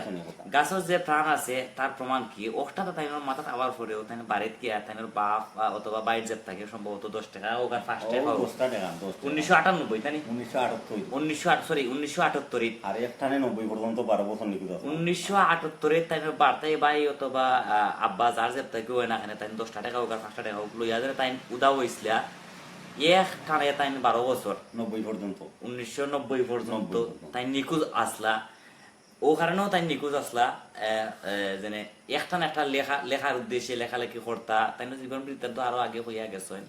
গাছের যে প্রাণ আছে তার প্রমাণ কি ওটা তো তাই মাথাত আবার পরেও তাই বাড়িত কি আর তাই বাপ অথবা বাইর জেব থাকে সম্ভবত 10 টাকা ওখানে 5 টাকা 1998 তাই 1978 আর একটানে 90 পর্যন্ত 12 বছর নিখোঁজ আছে 1978 তাই বার্তায় বাই অথবা আব্বা যার জেব থাকে ওই না তাই 10 টাকা ওখানে 5 টাকা লইয়া যায় তাই উদাও হইছিল এক টানে তাই 12 বছর 90 পর্যন্ত 1990 পর্যন্ত তাই নিখোঁজ আসলা। ও কারণেও তাই নিখোঁজ আসলা যেনে একটা একটা লেখার উদ্দেশ্যে লেখালেখি করতা তাই জীবন বৃত্তান্ত আরো আগে হইয়া গেছেন।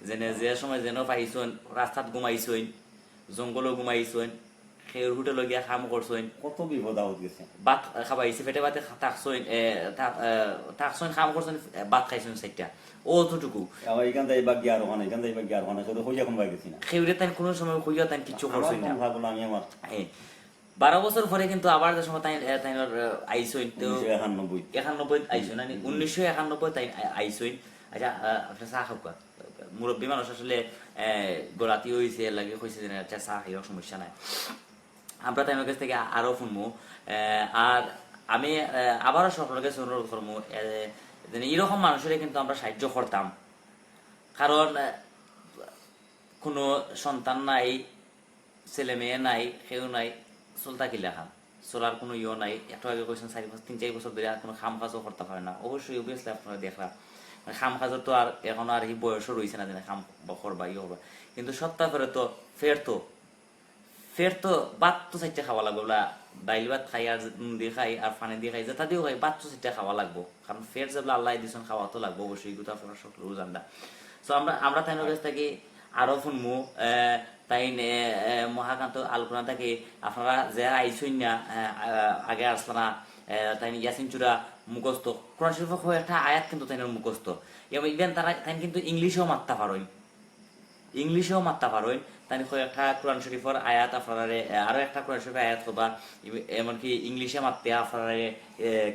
যেনে যে সময় যেন পাইছেন রাস্তাত ঘুমাইছেন, জঙ্গলও ঘুমাইছেন, খেউর হোটেলে গিয়া কাম করছেন, কত বিপদ আউট গেছে, ভাত খাবাইছে পেটে ভাতে থাকছেন কাম করছেন, ভাত খাইছেন 4টা অতটুকু। এখান থেকে বা গিয়ার ওখানে এখান থেকে বা গিয়ার ওখানে শুধু হইয়া কোন গেছি না খেউরে তাই কোনো সময় হইয়া তাই কিছু করছেন না। আমি আমার 12 বছর পরে কিন্তু আবার যে সময় তাই আইসইন তো 91 আইসইন 1991 তাই আইসইন। আচ্ছা আপনার চা খাওয়া মুরব্বী মানুষ আসলে গোলাতি হয়েছে লাগে হয়েছে যে একটা চা খাইও সমস্যা নাই। আমরা তাই কাছ থেকে আরো শুনবো। আর আমি আবারও সকলকে অনুরোধ করবো এরকম মানুষের কিন্তু আমরা সাহায্য করতাম, কারণ কোনো সন্তান নাই, ছেলে মেয়ে নাই, কেউ নাই, চলতা কি লেখা চলার কোনো ইয়ে নাই। একটু আগে কইছেন 3-4 বছর ধরে কোনো খাম কাজও করতে পারে না। অবশ্যই অবভিয়াসলি আপনারা দেখলাম খাম কাজের তো আর এখন আর এই বয়সও রয়েছে না যে খাম করবা ইয়ে করবা, কিন্তু সপ্তাহ করে তো ফের তো বাত তো 4টা খাওয়া লাগবে, ডাইল ভাত খাই আর নুন দিয়ে খাই আর পানি দিয়ে খাই যেটা দিয়েও খাই বাত তো 4টা খাওয়া লাগবো, কারণ ফের যেগুলো আল্লাহ দিয়েছেন খাওয়া তো লাগবো অবশ্যই, গুতা আপনারা সকলেও জানলা। তো আমরা তাই কাছ থেকে আরো শুনবো তাই মহাকান্ত আলোচনা থেকে আপনারা যে আইসইন না আগে আসলা তাই ইয়াসিন চূড়া মুখস্থ কোরআন শরীফ একটা আয়াত কিন্তু তাই মুখস্থ, এবং ইভেন তারা তাই কিন্তু ইংলিশেও মারতে পারেন, তাই একটা কোরআন শরীফের আয়াত আপনারা আরো একটা কোরআন শরীফের আয়াত বা এমনকি ইংলিশে মারতে আপনারা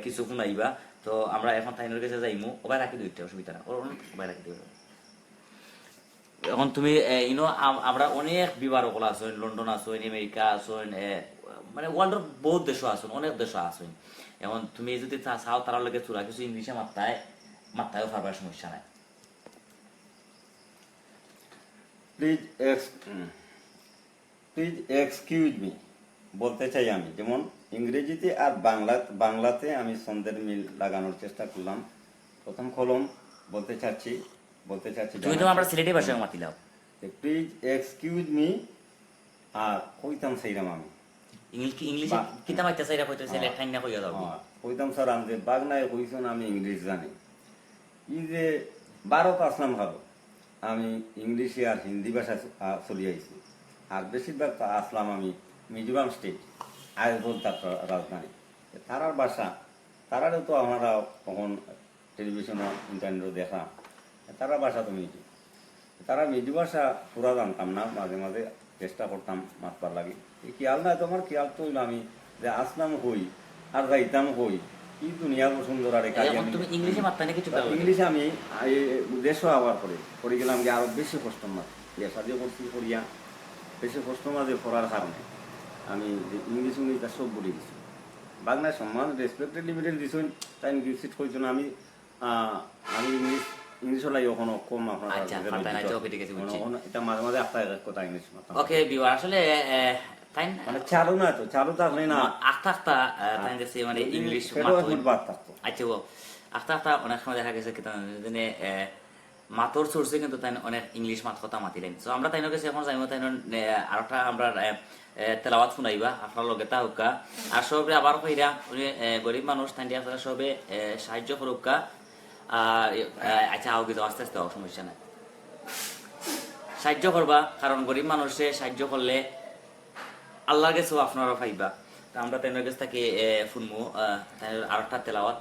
কিছু শুনাইবা। তো আমরা এখন তাইনের কাছে যাইমু, ওবাই রাখি দুইটা অসুবিধা না, ওবাই রাখি দিবে। এখন তুমি আমরা অনেক বিবারকল আছেন, লন্ডন আছেন, আমেরিকা আছেন, মানে ওয়ার্ল্ডের বহুত দেশ আছেন, অনেক দেশ আছেন। এখন তুমি যদি চাও তার লগে চূড়া কিছু ইংলিশে মাত্রায়ও পারবার সমস্যা নাই। প্লিজ এক্সকিউজ মি বলতে চাই আমি, যেমন ইংরেজিতে আর বাংলাতে আমি ছন্দের মিল লাগানোর চেষ্টা করলাম। প্রথম কলম বলতে চাচ্ছি তুমি তো আমরা সিলেটি ভাষায় মাতিলাও, প্লিজ এক্সকিউজ মি, আর কইতাম সেইরাম আমি ইংলিশে কিতা মাইতা চাইরা কইতেছে লেখাই না কইয়া দাও কইতাম স্যার আমি যে বাগনায় কইছেন আমি ইংলিশ জানি, ই যে 12 আসলাম ভালো আমি ইংলিশে আর হিন্দি ভাষা চলি আইছি, আর বেশিরভাগ আসলাম আমি মিজোরাম স্টেট আইজল তার রাজধানী। তারার ভাষা তারারও তো আমরা কখন টেলিভিশন ইন্টারনেটও দেখা, তারা ভাষা তো মিজো, তারা মিজো ভাষা পুরা জানতাম না, মাঝে মাঝে চেষ্টা করতাম মাতবার লাগে। খেয়াল নাই তোমার খেয়াল তো আমি যে আসলাম হই আর যাইতাম হই, কি দুনিয়া সুন্দর। আর ইংলিশে আমি দেশও আবার করে গেলাম গিয়ে আরো বেশি কষ্ট মাছ বিয়ে সাজিও করছি করিয়া বেশি কষ্ট মাঝে পড়ার কারণে আমি ইংলিশ সব বলে দিছি। বাংলায় সম্মান রেসপেক্টেড লিমিটেড দিছুন তাই ইংলিশ কইছো না, আমি ইংলিশও লাগে ওখানে কম আপনার এটা মাঝে মাঝে আপনার কথা ইংলিশ ওকে বিওয়ার আসলে মানে চালু না তো চালু থাকলে না আস্তে আস্তে মানে ইংলিশ আচ্ছা আখতা আখতা অনেক সময় দেখা গেছে কিতা যেনে মাতর সোর্সে কিন্তু তাই অনেক ইংলিশ মাত কথা মাতিলেন। সো আমরা তাইনের কাছে এখন যাইব, তাই আরেকটা আমরা তেলাওয়াত শুনাইবা আপনার লগে তা হুক্কা। আর সবে আবার কইরা গরিব মানুষ তাই আপনারা সবে সাহায্য করুক্কা। আর আচ্ছা আও কিন্তু আস্তে আস্তে সমস্যা নাই, সাহায্য করবা, কারণ গরিব মানুষে সাহায্য করলে আল্লাহর কাছেও আপনারা পাইবা। তা আমরা তাইনের কাছ থেকে শুনবো আরেকটা তেলাওয়াত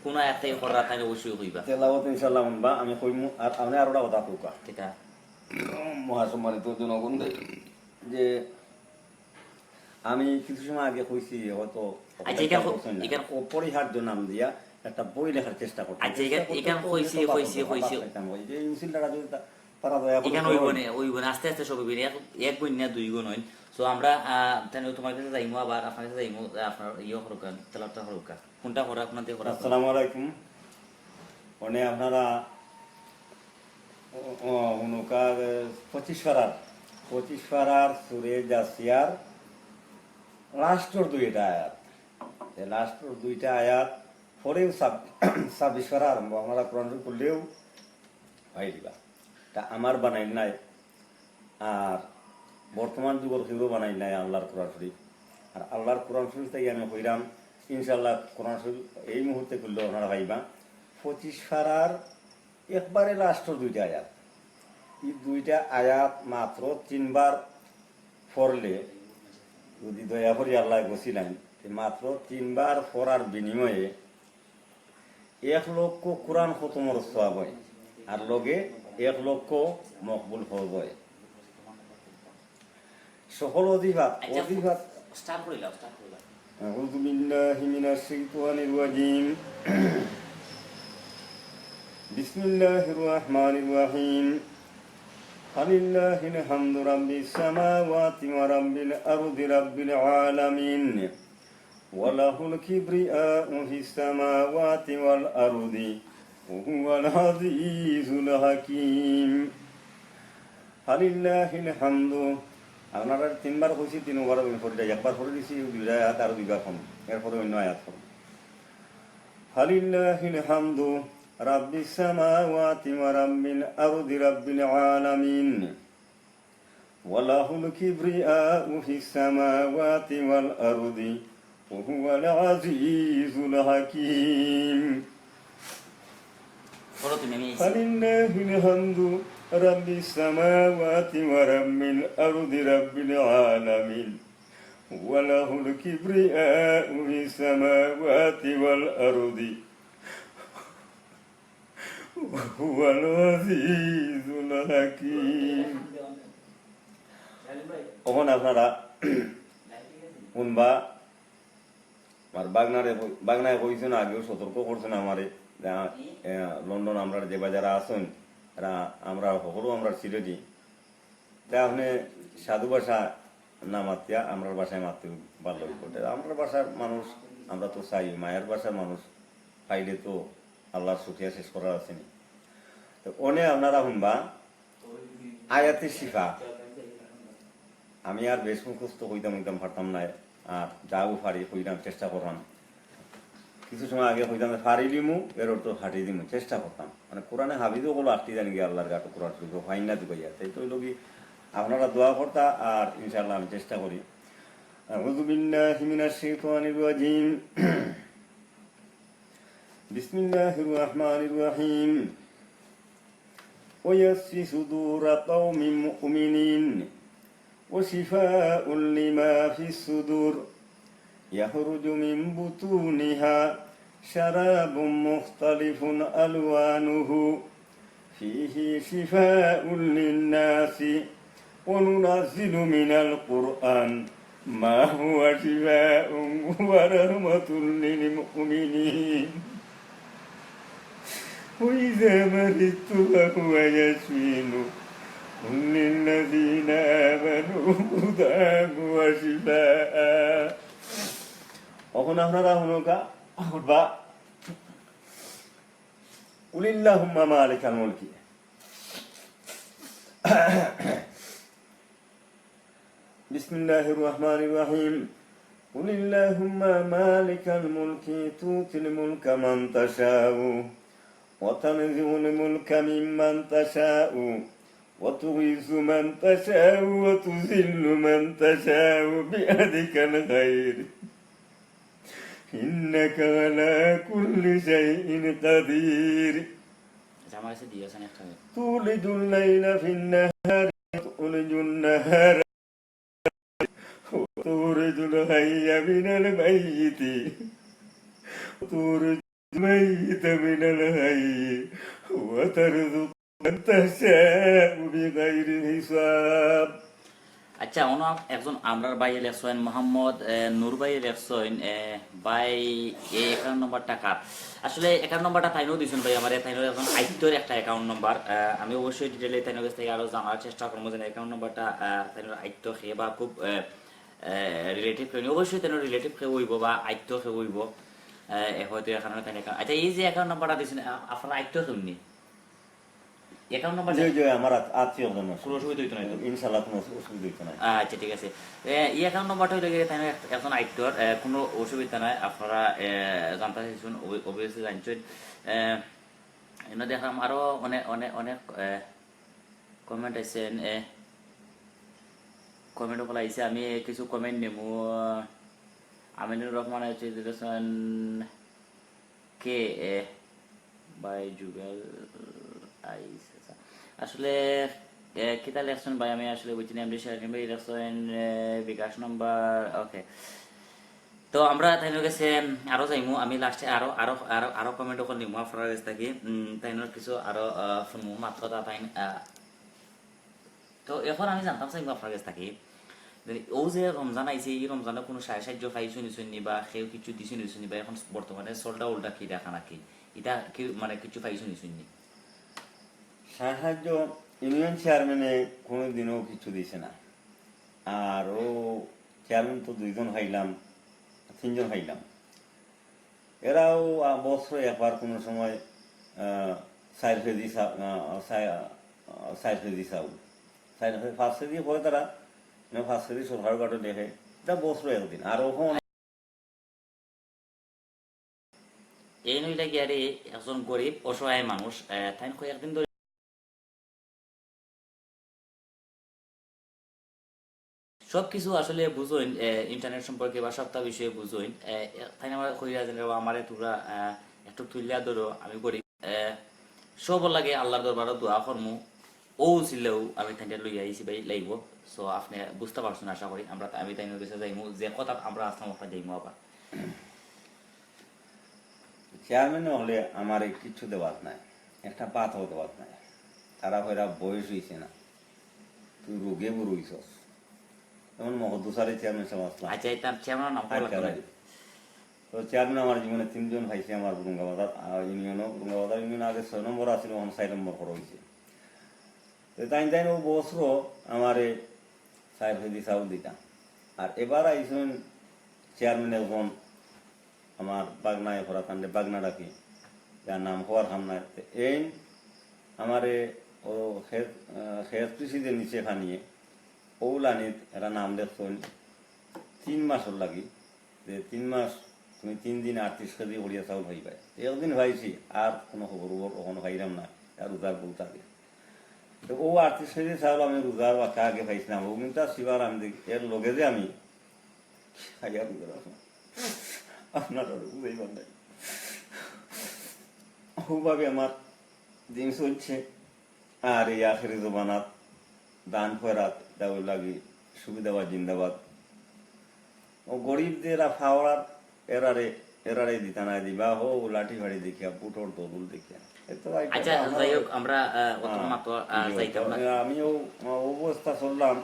কোন আয়াত থেকে করা তাই অবশ্যই কইবা। তেলাওয়াত ইনশাআল্লাহ শুনবা, আমি কইমু। আর আপনি আরোটা কথা কইবা, ঠিক আছে? মহাসম্মানিত জনগণ, যে আমি কিছু সময় আগে কইছি হয়তো আচ্ছা এখানে অপরিহার্য নাম দিয়া একটা বই লেখার চেষ্টা করতে। আচ্ছা এখানে কইছি যে ইনসিলটা যদি তারা দয়া করে এখানে ওই বনে আস্তে আস্তে সব হইবে, এক গুণ না দুই গুণ হইন। সো আমরা তাই তোমার কাছে যাইমু, আবার আপনার কাছে যাইমু, আপনার ইয়ে করুকা তেলাওয়াতটা করুকা। কোনটা করা আপনার দিয়ে করা? আসসালামু আলাইকুম। মানে আপনারা হুনুকা 25 পারার সুরে জাসিয়ার লাস্টর দুইটা আয়াত, লাস্টর দুইটা আয়াত পরেও 26 পারা আরম্ভ আমরা কোরআন করলেও ভাই দিবা। তা আমার বানাই নাই, আর বর্তমান যুগের কেউ বানাই নাই আল্লাহর কোরআন শরীফ। আর আল্লাহর কোরআন শরীফ থেকে আমি কইরাম ইনশাআল্লাহ কোরআন শরীফ এই মুহূর্তে করলেও আপনারা ভাইবা 25 পারার একবারে লাস্টর দুইটা আয়াত। এই দুইটা আয়াত মাত্র 3 বার পড়লে, যদি দয়া করে আল্লাহ বসিলেন, মাত্র 3 বার পড়ার বিনিময়ে 1 লক্ষ কোরআন খতমর সওয়াব হয়, আর লগে 1 লক্ষ মকবুল হয়। সকল অধিবাদ স্টার্ট করিলাম। আউযু বিল্লাহি মিনাশ শাইতানির রাজীম। বিসমিল্লাহির রহমানির রহিম। আলিল্লাহিল হামদু রাব্বিস সামাওয়াতি ওয়া রাব্বিল আরদি রাব্বিল আলামিন। ওয়া লাহুল কিবরিয়াউ ফিস সামাওয়াতি ওয়াল আরদি ওয়া হুয়াল আজিজুল হাকীম। আলিল্লাহিল হামদু। আপনারা 3 বার কইছি, 3 বার পড়ে একবার পড়ে দিছি, দুইটা আয়াত আর দুইবার কম, এরপরে অন্য আয়াত পড়ব। আলিল্লাহিল হামদু রাব্বিস সামাওয়াতি ওয়া রাব্বিল আরদি রাব্বিল আলামিন। ওয়া লাহুল কিবরিয়াউ ফিস সামাওয়াতি ওয়াল আরদি ওয়া হুয়াল আজিজুল হাকীম। আলিল্লাহিল হামদু রাব্বিস সামাওয়াতি ওয়া রাব্বিল আরদি রাব্বিল আলামিন। ওয়া লাহুল কিবরিয়াউ ফিস সামাওয়াতি ওয়াল আরদি ওয়া হুয়াল আজিজুল হাকীম। ওখান আপনারা শুনবা। আর বাগনায় কইছেন, আগেও সতর্ক করছেন আমারে, লন্ডন আমরা যে বাজারে আসেন এরা আমরা সকলো আমরা সিলেটি, তা আপনি সাধু ভাষা না মাতিয়া আমরা ভাষায় মারতে ভালো করতে। আমরা ভাষার মানুষ, আমরা তো চাই মায়ের ভাষার মানুষ পাইলে তো আল্লাহর সুখিয়া শেষ করার আছেনি। তো অনে আপনারা শুনবা আয়াতে শিফা। আমি আর বেশ মুখস্থ হইতাম পারতাম না, আর যাও পারি হইতাম চেষ্টা করতাম। কিছু সময় আগে হইতাম ফারি দিমু, এর অর্থ হাঁটি দিমু চেষ্টা করতাম। মানে কোরআনে হাবিদও বলো আটটি জানি গিয়ে আল্লাহর গাটো কোরআন শুরু হয় না দুবাইয়া। তাই তো লোক আপনারা দোয়া করতা, আর ইনশাআল্লাহ আমি চেষ্টা করি। আউযু বিল্লাহি মিনাশ শাইতানির রাজীম। বিসমিল্লাহির রহমানির রহিম। ওয়াসফি সুদুরা কওমিন মুমিনিন ওয়া শিফাউন লিমা ফিস সুদুর ইয়াখরুজু মিন বুতুনিহা শারাবুম মুখতালিফুন আলওয়ানুহু ফীহি শিফাউন লিন-নাসি ওয়া নুনাজ্জিলু মিনাল কুরআন মা হুয়া শিফাউন ওয়া রাহমাতুল লিল মুমিনিন ওয়া ইযা মারিদতু ফাহুয়া ইয়াশফিন লিল্লাযীনা আমানু হুদান ওয়া শিফাআ। এখন আপনারা হুনুকা বা কুলিল্লাহুম্মা মালিকাল মুলকি। বিসমিল্লাহির রহমানির রহিম। قل اللهم مالك الملك تؤتي الملك من تشاء وتنزع الملك ممن تشاء وتعز من تشاء وتذل من تشاء بيدك الخير إنك على كل شيء قدير আচ্ছা আমার কাছে দিয়েছেন একটা تولج الليل في النهار وتولج النهار وتخرج الحي من الميت وتخرج الميت من الحي وترزق من تشاء بغير حساب আচ্ছা একজন আমরার ভাই লেখছেন মোহাম্মদ নূর ভাই লেখছেন ভাই এই অ্যাকাউন্ট নম্বরটা কার আসলে অ্যাকাউন্ট নম্বরটা তাইনও দিয়েছেন ভাই আমার তাইনও একজন আইত্যর একটা অ্যাকাউন্ট নম্বর আমি অবশ্যই ডিটেলে তাইনের কাছ থেকে আরও জানার চেষ্টা করবো যে অ্যাকাউন্ট নম্বরটা তাইনের আইত্য খেয়ে বা খুব রিলেটিভ খেয়ে অবশ্যই তাইনের রিলেটিভ খেয়ে হইব বা আইত্য খেয়ে হইব হয়তো এখানে তাই আচ্ছা এই যে অ্যাকাউন্ট নম্বরটা দিয়েছেন আপনারা আইত্য খেউনি অ্যাকাউন্ট নাম্বার আমার আত্মীয় জন কোনো অসুবিধা হইতো না ইনশাআল্লাহ কোনো অসুবিধা হইতো না আচ্ছা ঠিক আছে এই অ্যাকাউন্ট নাম্বারটা হইলে গিয়ে তাই এখন আইটর কোনো অসুবিধা নাই আপনারা জানতে চাইছেন অবভিয়াসলি জানছেন এনে দেখলাম আরো অনেক অনেক অনেক কমেন্ট আইছেন কমেন্ট বলা আইছে আমি কিছু কমেন্ট নেব আমিনুর রহমান দিয়েছেন কে বাই যুগল আইছে আসলে কিতা লেখছেন ভাই আমি আসলে বুঝি না এমডি শাহিন ভাই লেখছেন বিকাশ নাম্বার ওকে তো আমরা তাইনের কাছে আরো যাইমু আমি লাস্টে আরো আরো আরো আরো কমেন্ট ওখানে নিমু আপনার কাছ থেকে তাইনের কিছু আরো শুনমু মাত্র তা তাই তো এখন আমি জানতাম চাইমু আপনার কাছ থেকে ও যে রমজান আইছে এই রমজানে কোনো সাহায্য পাইছো নিছুনি বা কেউ কিছু দিছো নিছুনি বা এখন বর্তমানে চলটা উল্টা কি দেখা নাকি এটা কি মানে কিছু পাইছো নিছুনি সাহায্য ইউনিয়ন চেয়ারম্যানে কোনোদিনও কিছু দিছে না আর ও চেয়ারম্যান তো 2 জন হাইলাম 3 জন হাইলাম এরাও বছর একবার কোনো সময় 4 কেজি চাউল 5 কেজি হয় তারা 5 কেজি সরকার কাটো দেখে এটা বছর একদিন আর ওখানে এই নইলে গিয়ারে একজন গরিব অসহায় মানুষ তাই কয়েকদিন ধরে সবকিছু আসলে বুঝইন ইন্টারনেট সম্পর্কে বা সপ্তাহ বিষয়ে বুঝইন তাই আমার কইরা যেন আমারে তোরা একটু তুলিয়া ধরো আমি করি সব লাগে আল্লাহর দরবারে দোয়া করমু ও ছিলেও আমি তাইটা লইয়া আইছি ভাই লাইব সো আপনি বুঝতে পারছেন আশা করি আমরা আমি তাইনের কাছে যাইমু যে কথা আমরা আসলাম ওখানে যাইমু আবার চেয়ারম্যান হলে আমার কিছু দেওয়ার নাই একটা পাতাও দেওয়ার নাই তারা হয়রা বয়স হয়েছে না তুই রোগে বুড়ইছস যেমন মহদুসারে চেয়ারম্যান সাহেব আসলাম আচ্ছা এটা চেয়ারম্যান নাম তো চেয়ারম্যান আমার জীবনে 3 জন ভাইছে আমার বুরুঙ্গাবাজার বুরুঙ্গাবাজার ইউনিয়ন আগে 6 নম্বর আছিল এখন 4 নম্বর করা হয়েছে তো তাই ও বছর আমারে 4 কেজি চাউল দিতাম আর এবার আইসুন চেয়ারম্যান এখন আমার বাগনায় ভরা কান্দে বাগনা ডাকি যার নাম হওয়ার খাম নাই এই আমারে ও হেলথ কৃষিদের নিচে খানিয়ে ওলানিত এরা নাম দেখছেন 3 মাসের লাগি যে 3 মাস তুমি 3 দিন 38 কেজি হরিয়া চাউল হয়ে পায় একদিন ভাইছি আর কোনো খবর কখনো খাইলাম না আর রোজার বলতে আগে তো ও 38 কেজি চাউল আমি রোজার বাচ্চা আগে খাইছিলাম ও কিন্তু শিবার আমি দেখি এর লগে যে আমি খাইয়া রোজার আপনার বুঝাইবার নাই ওভাবে আমার দিন চলছে আর এই আখেরি জবানাত দান ফেরাত দেওয়ার লাগি সুবিধাবাদ জিন্দাবাদ ও গরিবদের ফাওয়ার এরারে দিতা না দিবা হো লাঠি ফাড়ি দেখিয়া পুটোর দরুল দেখিয়া আচ্ছা যাই হোক আমরা আমিও অবস্থা চললাম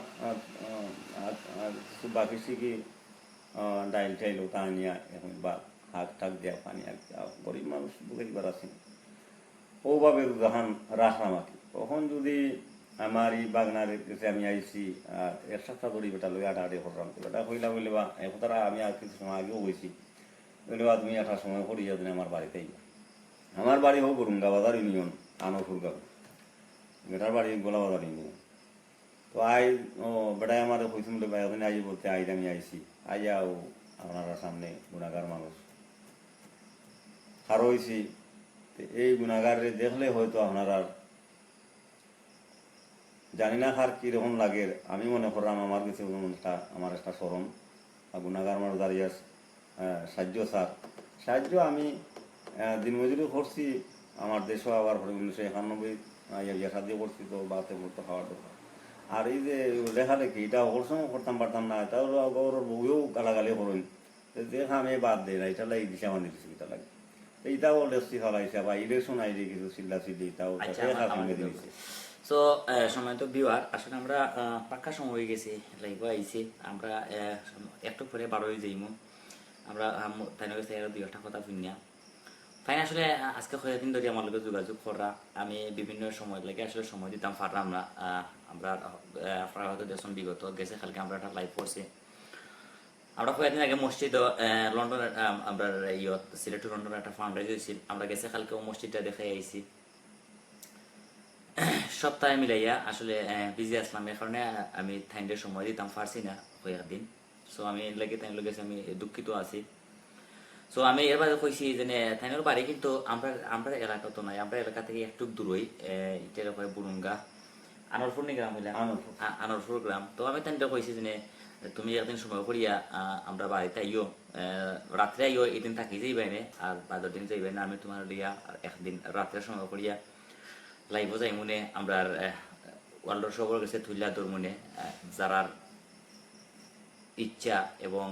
কিছু বাকি শিখি ডাইল টাইল ওটা আনিয়া এখন বা হাত টাক দেওয়া পানি গরিব মানুষ বুঝাইবার আছে ওভাবে যখন রাখলাম আর কি তখন যদি আমার এই বাগনার কাছে আমি আইসি এক সপ্তাহ ধরে বেটা লই আটাআটি করলাম বেটা হইলা বলে বা এখন তারা আমি আর কিছু সময় আগেও বইছি বলে বা তুমি একটা সময় করিয়া দিন আমার বাড়িতেই আমার বাড়ি হোক বুরুঙ্গাবাজার ইউনিয়ন আনপুর গাঁও বেটার বাড়ি গোলাবাজার ইউনিয়ন তো বেটাই আমার হয়েছে বলে একদিন আই বলতে আইজ আমি আইসি আইয়া ও আপনারা সামনে গুণাগার মানুষ খারো হয়েছি, এই গুণাগারে দেখলে হয়তো আপনারা জানি না কার কীরকম লাগে। আমি মনে করলাম আমার কাছে আমার একটা স্মরণ গুণাগার মানুষ দাঁড়িয়ে সাহায্য স্যার সাহায্য আমি দিনমজুরি করছি আমার দেশও আবার 1991 সাহায্য করছি, তো বাতে মতো খাওয়ার দরকার। আর এই যে লেখালেখি এটা অবসম করতাম পারতাম না, তাও গৌরব বউও গালাগালি করেন, দেখা আমি বাদ দেয় না, এটা লাগে দিশা মানে দিচ্ছি, এটা লাগে এইটাও লেখছি ফলাইছে বা ইলেকশন আইডি কিছু চিল্লা চিল্লি তাও দিয়েছে। সো সময় তো বিওয়ার আসলে আমরা পাক্কা সময় হয়ে গেছি, লাইভ আইছি আমরা একটু পরে 12 হয়ে যাইমু। আমরা তাই না দুই একটা কথা শুনিয়া তাই আসলে আজকে কয়েকদিন ধরে আমার লোকের যোগাযোগ করা, আমি বিভিন্ন সময় লাগে আসলে সময় দিতাম পারলাম না। আমরা আপনারা হয়তো দেখুন বিগত গেছে কালকে আমরা একটা লাইভ করছি। আমরা কয়েকদিন আগে মসজিদ লন্ডনের আমরা সিলেট টু লন্ডনের একটা ফান্ড রাইজ হয়েছিল, আমরা গেছে কালকেও মসজিদটা দেখে আইছি। সপ্তাহে মিলাইয়া আসলে বিজি আসলাম, এর কারণে আমি থাইন্ডের সময় দিতাম পারছি না কয়েকদিন। সো আমি লাগে তাই লোকেছে আমি দুঃখিত আছি। সো আমি এর বাদে কইছি যে থাইনের বাড়ি কিন্তু আমরা এলাকা তো নাই, আমরা এলাকা থেকে একটু দূরই, এটা হয় বুরুঙ্গা আনরপুর গ্রাম হইলাম, আনরপুর গ্রাম। তো আমি তাইনটা কইছি যে তুমি একদিন সময় করিয়া আমরা বাড়িতে আইও, রাত্রে আইও, এদিন থাকি যাইবাই না আর বাজার দিন যাইবাই না, আমি তোমার লিয়া একদিন রাত্রে সময় করিয়া লাইভও যাই মনে আমরা ওয়ার্ল্ডর সবর গেছে তুল্লা তোর মনে যারা ইচ্ছা এবং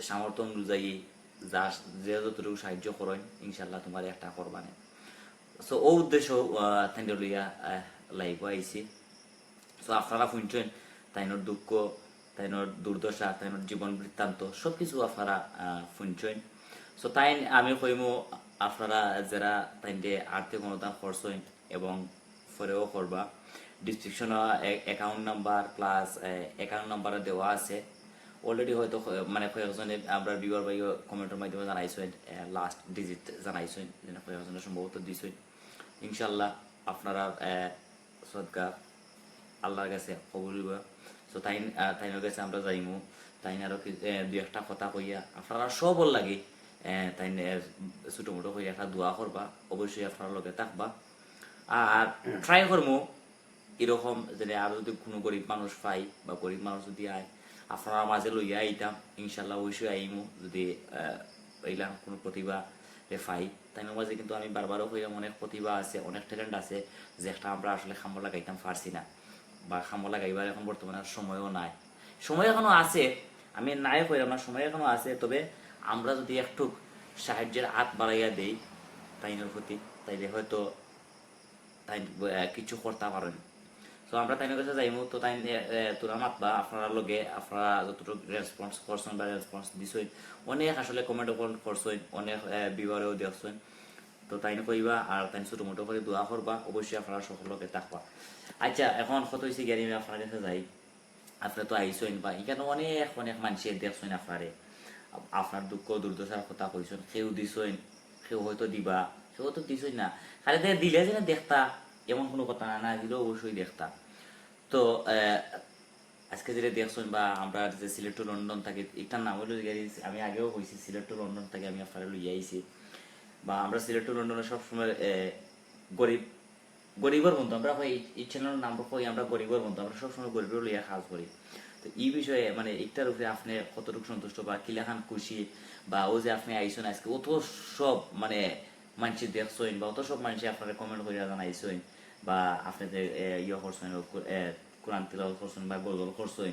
সামর্থ্য অনুযায়ী যা যে যতটুকু সাহায্য করেন ইনশাল্লাহ তোমার একটা করবানে। সো ও উদ্দেশ্য তাইনের লইয়া লাইভ আইছি। সো আপনারা শুনছেন তাইনোর দুঃখ, তাইনোর দুর্দশা, তাইনোর জীবন বৃত্তান্ত সব কিছু আপনারা শুনছেন। সো তাই আমি কইমু আপনারা যারা তাইনতে আর্থিক অনুদান করছেন এবং পরেও করবা, ডিসক্রিপশনে account number plus account number দেওয়া আছে। অলরেডি হয়তো মানে কয়েকজনে আমরা ভিউয়ার বাই কমেন্টের মাধ্যমে জানাইছেন, লাস্ট ডিজিট জানাইছেন, যেন কয়েকজনে সম্ভবত দিছেন। ইনশাল্লাহ আপনারা সদকা আল্লাহর কাছে কবুল হইব। সো তাইনের কাছে আমরা যাইমু, তাই আরো দুই একটা কথা কইয়া আপনারা সব লাগে তাই ছোটো মোটো হয়ে একটা দোয়া করবা, অবশ্যই আপনার লগে থাকবা। আর ট্রাই করবো এরকম যে আরো যদি কোনো গরিব মানুষ পাই বা গরিব মানুষ যদি আয় আপনারা মাঝে লইয়া আইতাম, ইনশাল্লাহ অবশ্যই আইমু যদি এইলাম কোনো প্রতিভা পাই। তাই মাঝে কিন্তু আমি বারবারও কইলাম অনেক প্রতিভা আছে, অনেক ট্যালেন্ট আছে, যে একটা আমরা আসলে খাম্ব লাগাইতাম পারছি না বা খাম্ব লাগাইবার এখন বর্তমানে সময়ও নাই। সময় এখনো আছে, আমি নাই কইলাম না, সময় এখনো আছে, তবে আমরা যদি একটু সাহায্যের হাত বাড়াইয়া দেই তাইনের প্রতি, তাইলে হয়তো তাই কিছু করতে পারেন। তো আমরা তাইনের কাছে যাইমু, তো তাই তোরা মাতবা আপনারা লগে আপনারা যতটুকু রেসপন্স করছেন বা রেসপন্স দিছেন, অনেক আসলে কমেন্ট করছেন, অনেক বিবারেও দেখছেন। তো তাই কইবা আর তাই ছোটো মোটো করে দোয়া করবা, অবশ্যই আপনারা সকলকে থাকবা। আচ্ছা এখন কত হয়েছে গিয়ে আমি আপনার কাছে যাই, আপনারা তো আইসেন বা এখানে অনেক অনেক মানুষের দেখছেন আপনারে, আপনার দুঃখ দুর্দশার কথা কইছেন, কেউ দিছেন, কেউ হয়তো দিবা, কেউ তো দিছেন না, খালি দিলে যে দেখতা এমন কোনো কথা না, না দিলেও অবশ্যই দেখতা। তো আজকে যেটা দেখছেন বা আমরা যে সিলেট টু লন্ডন থাকি, এটার নাম হলো আমি আগেও কইছি সিলেট টু লন্ডন থেকে আমি আপনারা লইয়া আইছি, বা আমরা সিলেট টু লন্ডনে সবসময় গরিবের বন্ধু আমরা এই চ্যানেলের নাম কই আমরা গরিবের বন্ধু, আমরা সবসময় গরিবের লইয়া কাজ করি। তো এই বিষয়ে মানে একটার উপরে আপনি কতটুকু সন্তুষ্ট বা কিলাখান খুশি, বা ও যে আপনি আইসেন আজকে অত সব মানে মানুষ দেখছেন বা অত সব মানুষ আপনারা কমেন্ট করে জানাইছেন বা আপনি যে ইয়ে করছেন কোরআন তিলাওয়াত করছেন বা গজল করছেন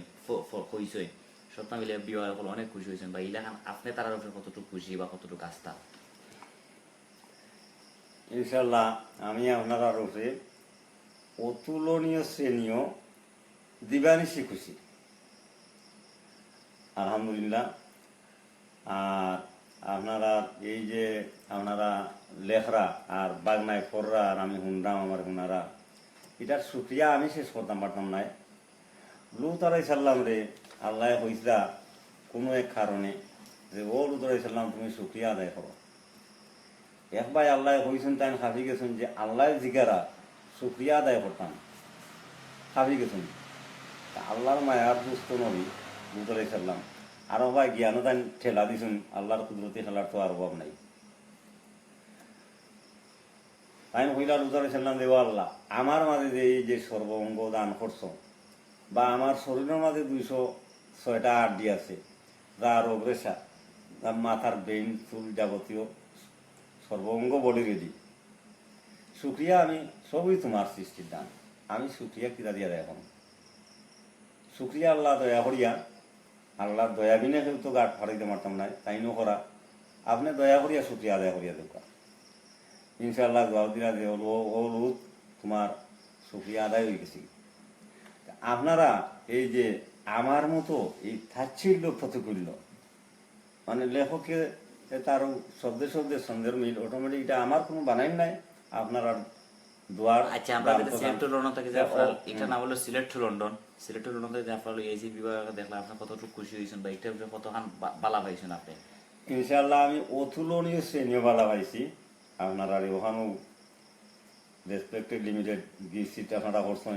কইছেন, সব মিলে বিবাহ অনেক খুশি হয়েছেন, বা ইলাখান আপনি তার উপরে কতটুকু খুশি বা কতটুকু আস্থা? ইনশাল্লাহ আমি আপনার উপরে অতুলনীয় শ্রেণীয় দিবানিশি খুশি, আলহামদুলিল্লাহ। আর আপনারা এই যে আপনারা লেখরা আর বাগনায় ফররা আর আমি শুনলাম আমার হুনারা, এটার সুক্রিয়া আমি শেষ করতাম পারতাম নাই। লুতারাই সাল্লাম রে আল্লাহ হইসলা কোনো এক কারণে যে ও লুতারাই সাল্লাম তুমি সুক্রিয়া আদায় করো। একবার আল্লাহ হইছেন তাই খাবি গেছেন যে আল্লাহ জিগারা সুক্রিয়া আদায় করতাম, খাবি গেছেন আল্লাহর মায়ার দুস্থ নবী লুতারাই সাল্লাম আরো ভাই জ্ঞানও তাই ঠেলা দিছুন, আল্লাহর কুদরতি খেলার তো আর অভাব নাই। তাই হইলা রোজার ছিলাম দেব আল্লাহ আমার মাঝে যে এই যে সর্বঙ্গ দান করছো, বা আমার শরীরের মাঝে 206টা হাড্ডি আছে, যা রোগ রেশা, মাথার ব্রেইন চুল যাবতীয় সর্বঙ্গ বডি রেডি, শুক্রিয়া আমি সবই তোমার সৃষ্টির দান, আমি শুক্রিয়া কিরা দিয়া দেয় এখন, শুক্রিয়া আল্লাহ দয়া করিয়া, আল্লাহর দয়া বিনে কেউ তো গাঠ ফাড়াইতে পারতাম না, তাই নো করা আপনি দয়া করিয়া শুক্রিয়া আদায় করিয়া দেওয়া, ইনশাআল্লাহ দিনা যে তোমার শুক্রিয়া আদায় হয়ে গেছি। আপনারা এই যে আমার মতো এই তাচ্ছিল্য প্রতিকূল্য, মানে লেখকে তার শব্দে শব্দে ছন্দের মিল অটোমেটিক, এটা আমার কোনো বানাই নাই, আপনারা দোয়ার। আচ্ছা, আমরা সিলেট টু লন্ডন থেকে যে আপনার এটা নাম হলো Sylhet to London, Sylhet to London থেকে আপনার এই যে বিভাগ দেখলাম, আপনার কতটুকু খুশি হয়েছেন বা এটা কতখান বালা পাইছেন আপনি? ইনশাআল্লাহ আমি অতুলনীয় শ্রেণীয় বালা পাইছি। আপনারা ওখানেও রেসপেক্টেড লিমিটেড গিফট আপনারা করছেন,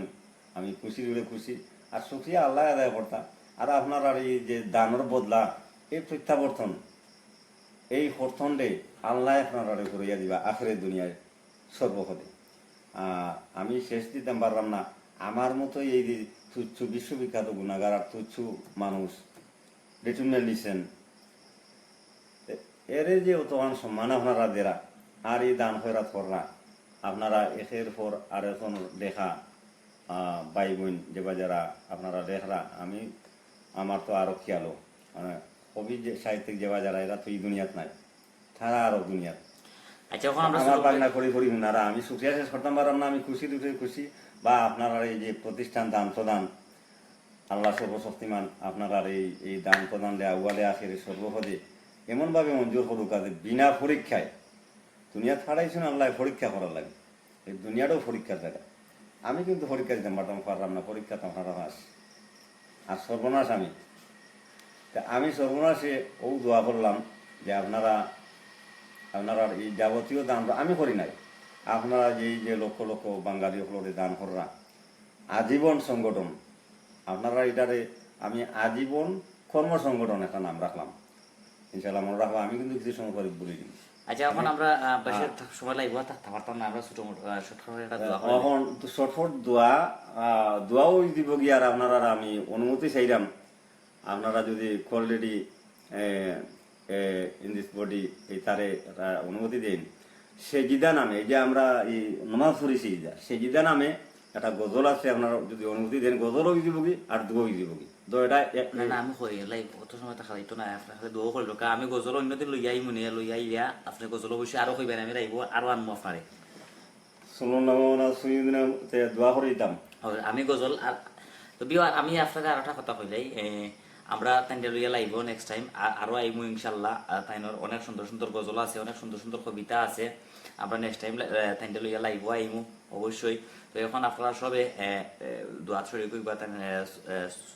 আমি খুশি জুড়ে খুশি, আর শুক্রিয়া আল্লাহ আদায় করতাম। আর আপনারা এই যে দানের বদলা এই প্রত্যাবর্তন, এই হরথন্ডে আল্লাহ আপনারা করিয়া দিবা আখেরের দুনিয়ায় সর্বপদে। আমি শেষ দিতাম পারলাম না, আমার মতো এই যে তুচ্ছ বিশ্ববিখ্যাত গুণাগার আর তুচ্ছ মানুষ রিটুর্নাল দিচ্ছেন, এর যে অতমান সম্মান আপনারা দেরা, আর এই দান খয়রাত কররা আপনারা একের পর আর এখন দেখা ভাই বোন যে যারা আপনারা দেখরা, আমি আমার তো আরো খেয়ালো, মানে কবি যে সাহিত্যিক যে যারা এরা তো এই দুনিয়াত নাই, তারা আরো দুনিয়াত। আচ্ছা, আমার বাংলা করি করি হুনারা আমি সুখিয়া শেষ করতাম পারলাম না, আমি খুশি দুটো খুশি। বা আপনারা এই যে প্রতিষ্ঠান দান প্রদান, আল্লাহ সর্বশক্তিমান আপনারা এই দান প্রদান দেয়া উয়ালে আসে সর্বপদে এমনভাবে মঞ্জুর করুক কাজে বিনা পরীক্ষায়, দুনিয়া ছাড়াইছেন আল্লাহ পরীক্ষা করার লাগে, এই দুনিয়াটাও পরীক্ষার জায়গা। আমি কিন্তু পরীক্ষা দিতাম পারলাম না, পরীক্ষা তো আপনারা নাশ আর সর্বনাশ আমি সর্বনাশে ও দোয়া করলাম যে আপনারা এই যাবতীয় দান আমি করি নাই, আপনারা যে লক্ষ লক্ষ বাঙালি হলরে দান করা আজীবন সংগঠন, আপনারা এটারে আমি আজীবন কর্ম সংগঠন একটা নাম রাখলাম, ইনশাআল্লাহ মনে রাখবো। আমি কিন্তু কিছু সময় পরে বলে দিই। আচ্ছা, এখন আমরা বেশি সময় লাগবে থাকতে পারতাম না, আমরা ছোট একটা দোয়া করি। এখন শর্টফট দোয়াও দিব গিয়ে, আর আপনারা আমি অনুমতি চাইলাম, আপনারা যদি অলরেডি ইন দিস বডি এই তারে অনুমতি দেন, সেজিদা নামে এই যে আমরা এই নমাজ পড়ি সেজিদা নামে একটা গজল আছে, আপনারা যদি অনুমতি দেন গজলও দিব কি আর দোয়াও দিব কি। তো এটা না আমি কই লাইক অত সময় থাকা যাইতো না, আপনার খালি দোয়া করিল, আমি গজল অন্যদিন লইয়াই মনে লইয়া আপনি গজল অবশ্যই আরো কইবেন, আমি রাইব আরো আনবো আপনারে শুনুন না শুনিদিন দোয়া করে দিতাম আমি গজল। আর তো বিয়া আমি আপনাকে আর একটা কথা কইলাই, আমরা তাইনটা লইয়া লাইব নেক্সট টাইম, আরো আইমু ইনশাল্লাহ। তাইনের অনেক সুন্দর সুন্দর গজল আছে, অনেক সুন্দর সুন্দর কবিতা আছে, আমরা নেক্সট টাইম তাইনটা লইয়া লাইব আইমু অবশ্যই। তো এখন আপনারা সবে দোয়া শরীর কইবা,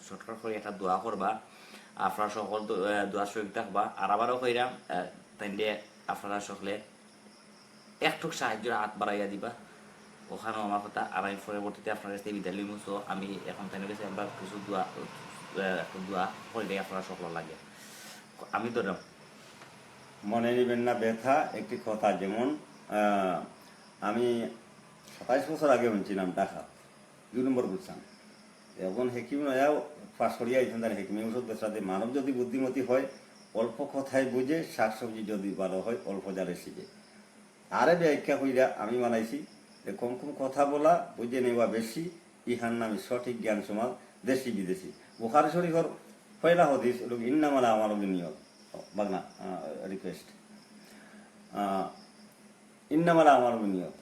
শর্টকাট করে একটা দোয়া করবা, আপনারা সকল দোয়া শরীর থাকবা। আর আবারও কইরাম তাইনটা আপনারা সকলে একটু সাহায্যের হাত বাড়াইয়া দিবা, ওখানেও আমার কথা। আর আমি পরবর্তীতে আপনার কাছে বিদায় লইমু, তো আমি এখন তাই কাছে আমরা কিছু দোয়া করলে আপনারা সকল লাগে। আমি তো মনে নেবেন না ব্যথা একটি কথা, যেমন আমি 27 বছর আগে শুনছিলাম ঢাকা 2 নম্বর বুঝতাম, এখন হেকিম নয়াও পাশ করিয়া আইছেন, তার হেকিমি ওষুধ বেচাতে মানব যদি বুদ্ধিমতী হয় অল্প কথায় বুঝে, শাকসবজি যদি ভালো হয় অল্প জালে শিখে। আরে ব্যাখ্যা কইরা আমি বানাইছি যে কম কম কথা বলা বুঝে নেওয়া বেশি, ইহার নামে সঠিক জ্ঞান সমাজ দেশি বিদেশি। বুখারী শরীফের পয়লা হাদিস লোক ইন্নামালা আমার নিয়ত বাংলা রিকোয়েস্ট, ইন্নামালা আমার নিয়ত,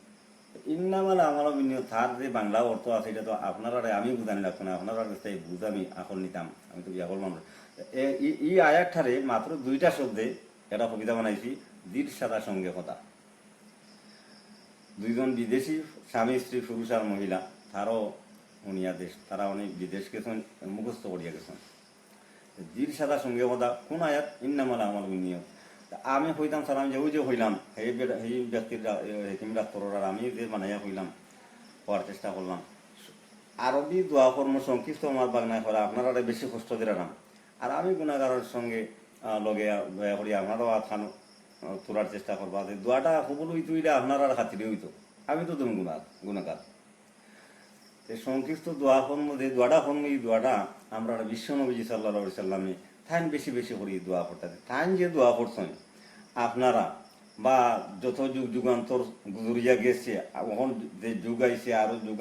ইন্নামালা আমার নিয়ত তার যে বাংলা অর্থ আছে এটা তো আপনারা আমি বুঝানি লাগতো না, আপনারা কাছে বুঝামি আকল নিতাম, আমি তো বিয়াকল মানুষ। এই আয়াতটারে মাত্র 2টা শব্দে একটা কবিতা বানাইছি, দীর সাদা সঙ্গে কথা। 2 জন বিদেশি স্বামী স্ত্রী পুরুষ আর মহিলা, তারও উনিয়া দেশ, তারা অনেক বিদেশ গেছেন, মুখস্থ করিয়া গেছেন। দীর সাদা সঙ্গে কথা কোন আয়াত? ইন্নামালা আমার নিয়ত। আমি হইতাম স্যার, আমি যে হইলাম এই ব্যক্তির হেকিম ডাক্তার আর আমি যে বানাইয়া হইলাম হওয়ার চেষ্টা করলাম। আরবি দোয়া কর্ম সংক্ষিপ্ত আমার বাগনায় করা আপনারা বেশি কষ্ট দিলাম, আর আমি গুণাগারের সঙ্গে লগে দয়া করি আপনারাও খান তোলার চেষ্টা করবা যে দোয়াটা সবল হইতো এটা আপনার খাতিরে হইতো, আমি তো তুমি গুণাগার। সংক্ষিপ্ত দোয়া মধ্যে দোয়াটা এই দোয়াটা আমরা বিশ্ব নবী সাল্লাল্লাহু আলাইহি সাল্লামে থাইন বেশি বেশি করি দোয়া করতে থাইন যে দোয়া করছেন আপনারা বা যত যুগ যুগান্তর গুজরিয়া গেছে এখন যে যুগ আইছে আরো যুগ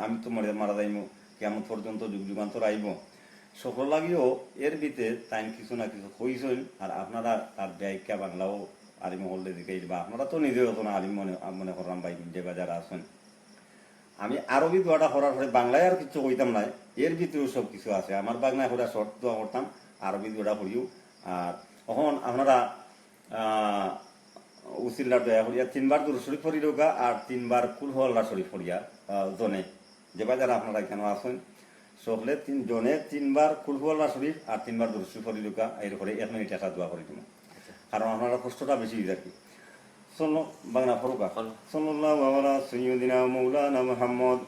আমি তো মারা যাইব কেমন পর্যন্ত যুগ যুগান্তর আইব সকল লাগিও এর ভিতরে টাইম কিছু না কিছু কইছেন। আর আপনারা আর ব্যাখ্যা বাংলাও আলিম হলে দিকে বা আপনারা তো নিজেও তো না আলিম মনে করলাম ভাই যে বাজার আছেন। আমি আরবি দোয়াটা করার পরে বাংলায় আর কিছু কইতাম না, এর ভিতরেও সব কিছু আছে। আমার বাংলায় করা শর্ট দোয়া করতাম, আরবি দোয়াটা করিও। আর এখন আপনারা উসিল্লা দয়া করিয়া 3 বার দুরূদ শরীফ পড়ি রোগা আর 3 বার কুল হু আল্লাহ শরীফ পড়িয়া জনে যে বাজার আপনারা কেন আছেন সকলে জনে 3 বার কুল হু আল্লাহ শরীফ আর 3 বার দুরূদ শরীফ পড়ি রোগা এরপরে 1 মিনিট একটা দোয়া করি দিব, কারণ আপনারা কষ্টটা বেশি হয়ে যায়। বাংলা ফরুকা সাল্লাল্লাহু আলা সাইয়্যিদিনা মাওলানা মুহাম্মদ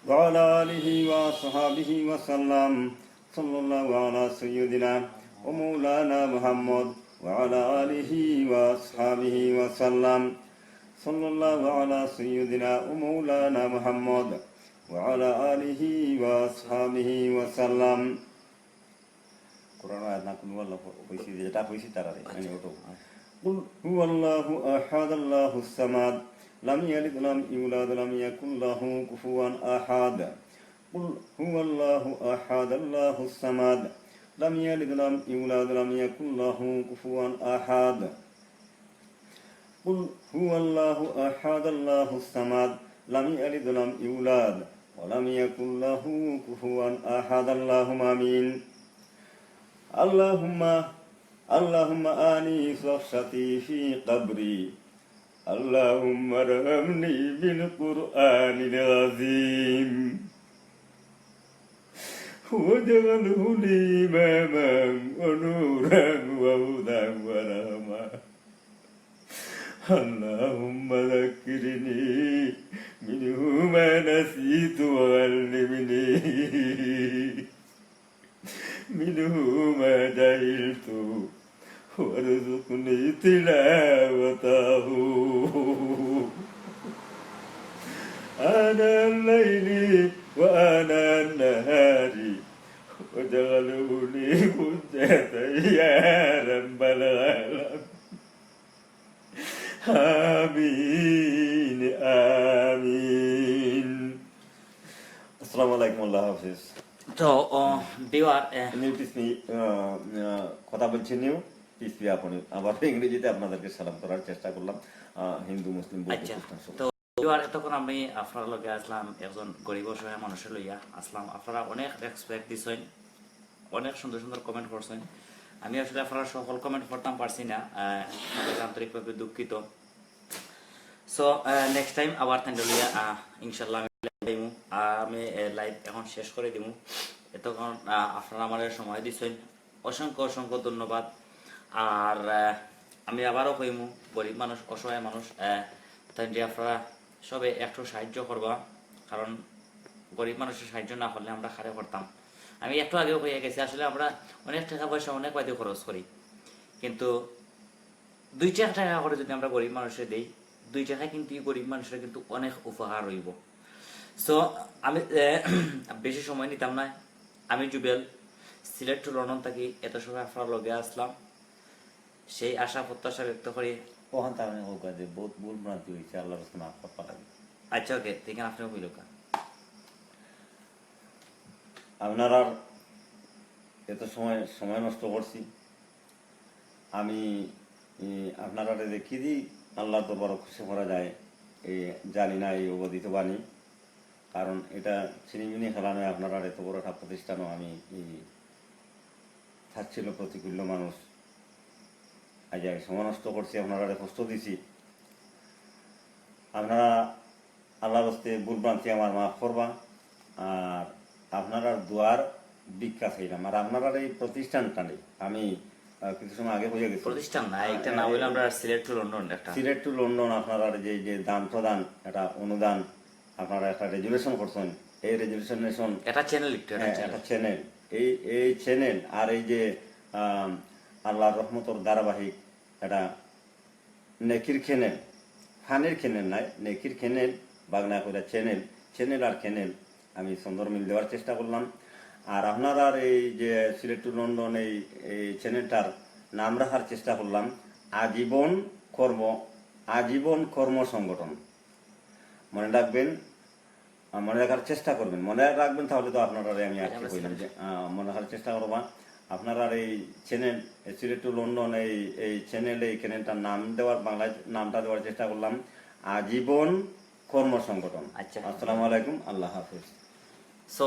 ওয়া আলা আলিহি ওয়া সাহবিহি ওয়া সাল্লাম। সাল্লাল্লাহু আলা সাইয়্যিদিনা ওয়া মাওলানা মুহাম্মদ ওয়া আলা আলিহি ওয়া সাহবিহি ওয়া সাল্লাম। সাল্লাল্লাহু আলা সাইয়্যিদিনা ওয়া মাওলানা মুহাম্মদ ওয়া আলা আলিহি ওয়া সাহবিহি ওয়া সাল্লাম। কোরআন আয়াত না কোন আল্লাহ কইছি যেটা কইছি তারারে আমি ওটো قل هو الله أحد الله الصمد لم يلد ولم يولد ولم يكن له كفوا أحد قل هو الله أحد الله الصمد لم يلد ولم يولد ولم يكن له كفوا أحد قل هو الله أحد الله الصمد لم يلد ولم يولد ولم يكن له كفوا أحد اللهم آمين اللهم آني فرشتي في قبري اللهم ارحمني بالقرآن العظيم واجعله لي إماما ونورا وهدى ورحمة اللهم ذكرني منه ما نسيت وعلمني منه ما جهلت وارزقني تلاوته آناء الليل وآناء النهار واجعله لي حجة يا رب العالمين آمين آمين السلام عليكم الله حافظ। তো বিওয়ার কথা বলছি নিউ পিসপি আপনি আবার ইংরেজিতে আপনাদেরকে সালাম করার চেষ্টা করলাম হিন্দু মুসলিম বৌদ্ধ খ্রিস্টান সব। তো বিওয়ার এতক্ষণ আমি আপনার লগে আসলাম একজন গরিব অসহায় মানুষের লইয়া আসলাম। আপনারা অনেক রেসপেক্ট দিছেন, অনেক সুন্দর সুন্দর কমেন্ট করছেন। আমি আসলে আপনারা সকল কমেন্ট করতাম পারছি না, আন্তরিকভাবে দুঃখিত। সো নেক্সট টাইম আবার তাই লইয়া ইনশাল্লাহ আমি লাইভ এখন শেষ করে দিব। এতক্ষণ আপনারা আমাদের সময় দিচ্ছেন, অসংখ্য অসংখ্য ধন্যবাদ। আর আমি আবারও কইমু গরিব মানুষ অসহায় মানুষ তাই আপনারা সবে একটু সাহায্য করবা, কারণ গরিব মানুষের সাহায্য না করলে আমরা খারে করতাম। আমি একটু আগেও হয়ে গেছি, আসলে আমরা অনেক টাকা পয়সা অনেক বাদে খরচ করি, কিন্তু 2 টাকা করে যদি আমরা গরিব মানুষের দিই, 2 টাকা কিন্তু গরিব মানুষের কিন্তু অনেক উপকার হইব। সো আমি বেশি সময় নিতাম না। আমি জুবেল, সিলেট টু লন্ডন থাকি। এত সময় আপনার লগে আসলাম, সেই আশা প্রত্যাশা ব্যক্ত করি। ওখান থেকে বহুত ভুল ভ্রান্তি হয়েছে, আল্লাহর রাস্তায় মাফ করতে লাগে। আচ্ছা ওকে, ঠিক আছে, আপনিও বইল আপনারা এত সময় নষ্ট করছি। আমি আপনারা দেখি দিই আল্লাহর দরবারে খুশি করা যায় জানি না এই অবধিত বাণী, কারণ এটা চিনিমিনি খেলা নয়। আপনারা এত বড় একটা প্রতিষ্ঠানও আমি থাকছিল প্রতিকূল্য মানুষ, আজ সময় নষ্ট করছি, আপনারা কষ্ট দিছি। আপনারা আল্লাহর হস্তে ভুল ভ্রান্তি আমার মাফ করবা। আর আপনারা দুয়ার ভিক্ষা চাইলাম। আর আপনারা এই প্রতিষ্ঠানটা নেই, আমি কিছু সময় আগে হয়ে গেছি প্রতিষ্ঠান না, এটা না হইলে আমরা সিলেট টু লন্ডন, একটা সিলেট টু লন্ডন আপনারা যে দান প্রদান একটা অনুদান আপনারা একটা রেজুলেশন করছেন, এই রেজলিউশনেশন এটা চ্যানেল একটু এটা চ্যানেল একটা চ্যানেল, এই চ্যানেল আর এই যে আল্লাহর রহমতর ধারাবাহিক এটা নেকির চ্যানেল, ফানের চ্যানেল নাই, নেকির চ্যানেল বাগনা করে চ্যানেল আর চ্যানেল আমি সুন্দর মিল দেওয়ার চেষ্টা করলাম। আর আপনারা এই যে সিলেট টু লন্ডন এই চ্যানেলটার নাম রাখার চেষ্টা করলাম আজীবন কর্ম সংগঠন। মনে রাখবেন, মনে রাখার চেষ্টা করবেন, মনে রাখবেন, তাহলে তো আপনারা আমি আজকে কইলাম যে মনে রাখার চেষ্টা করবা। আপনারা এই চ্যানেল সিলেট টু লন্ডন এই চ্যানেলটার নাম দেওয়ার, বাংলায় নামটা দেওয়ার চেষ্টা করলাম আজীবন কর্ম সংগঠন। আচ্ছা, আসসালামু আলাইকুম, আল্লাহ হাফিজ। সো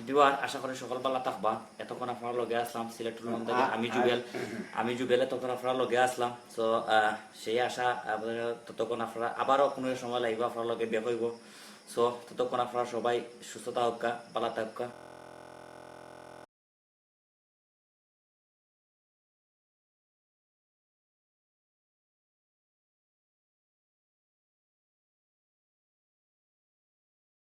ভিউয়ার, আশা করি সকাল বেলা থাকবা। এতক্ষণ আপনার লগে আসলাম সিলেট টু লন্ডন থেকে আমি জুবেল তখন আপনার লগে আসলাম। সো সেই আশা ততক্ষণ আপনারা আবারও কোনো সময় লাগবে আপনার লগে বের হইব। সো ততক্ষণ আপনারা সবাই সুস্থতা হোক, ভালো থাকা।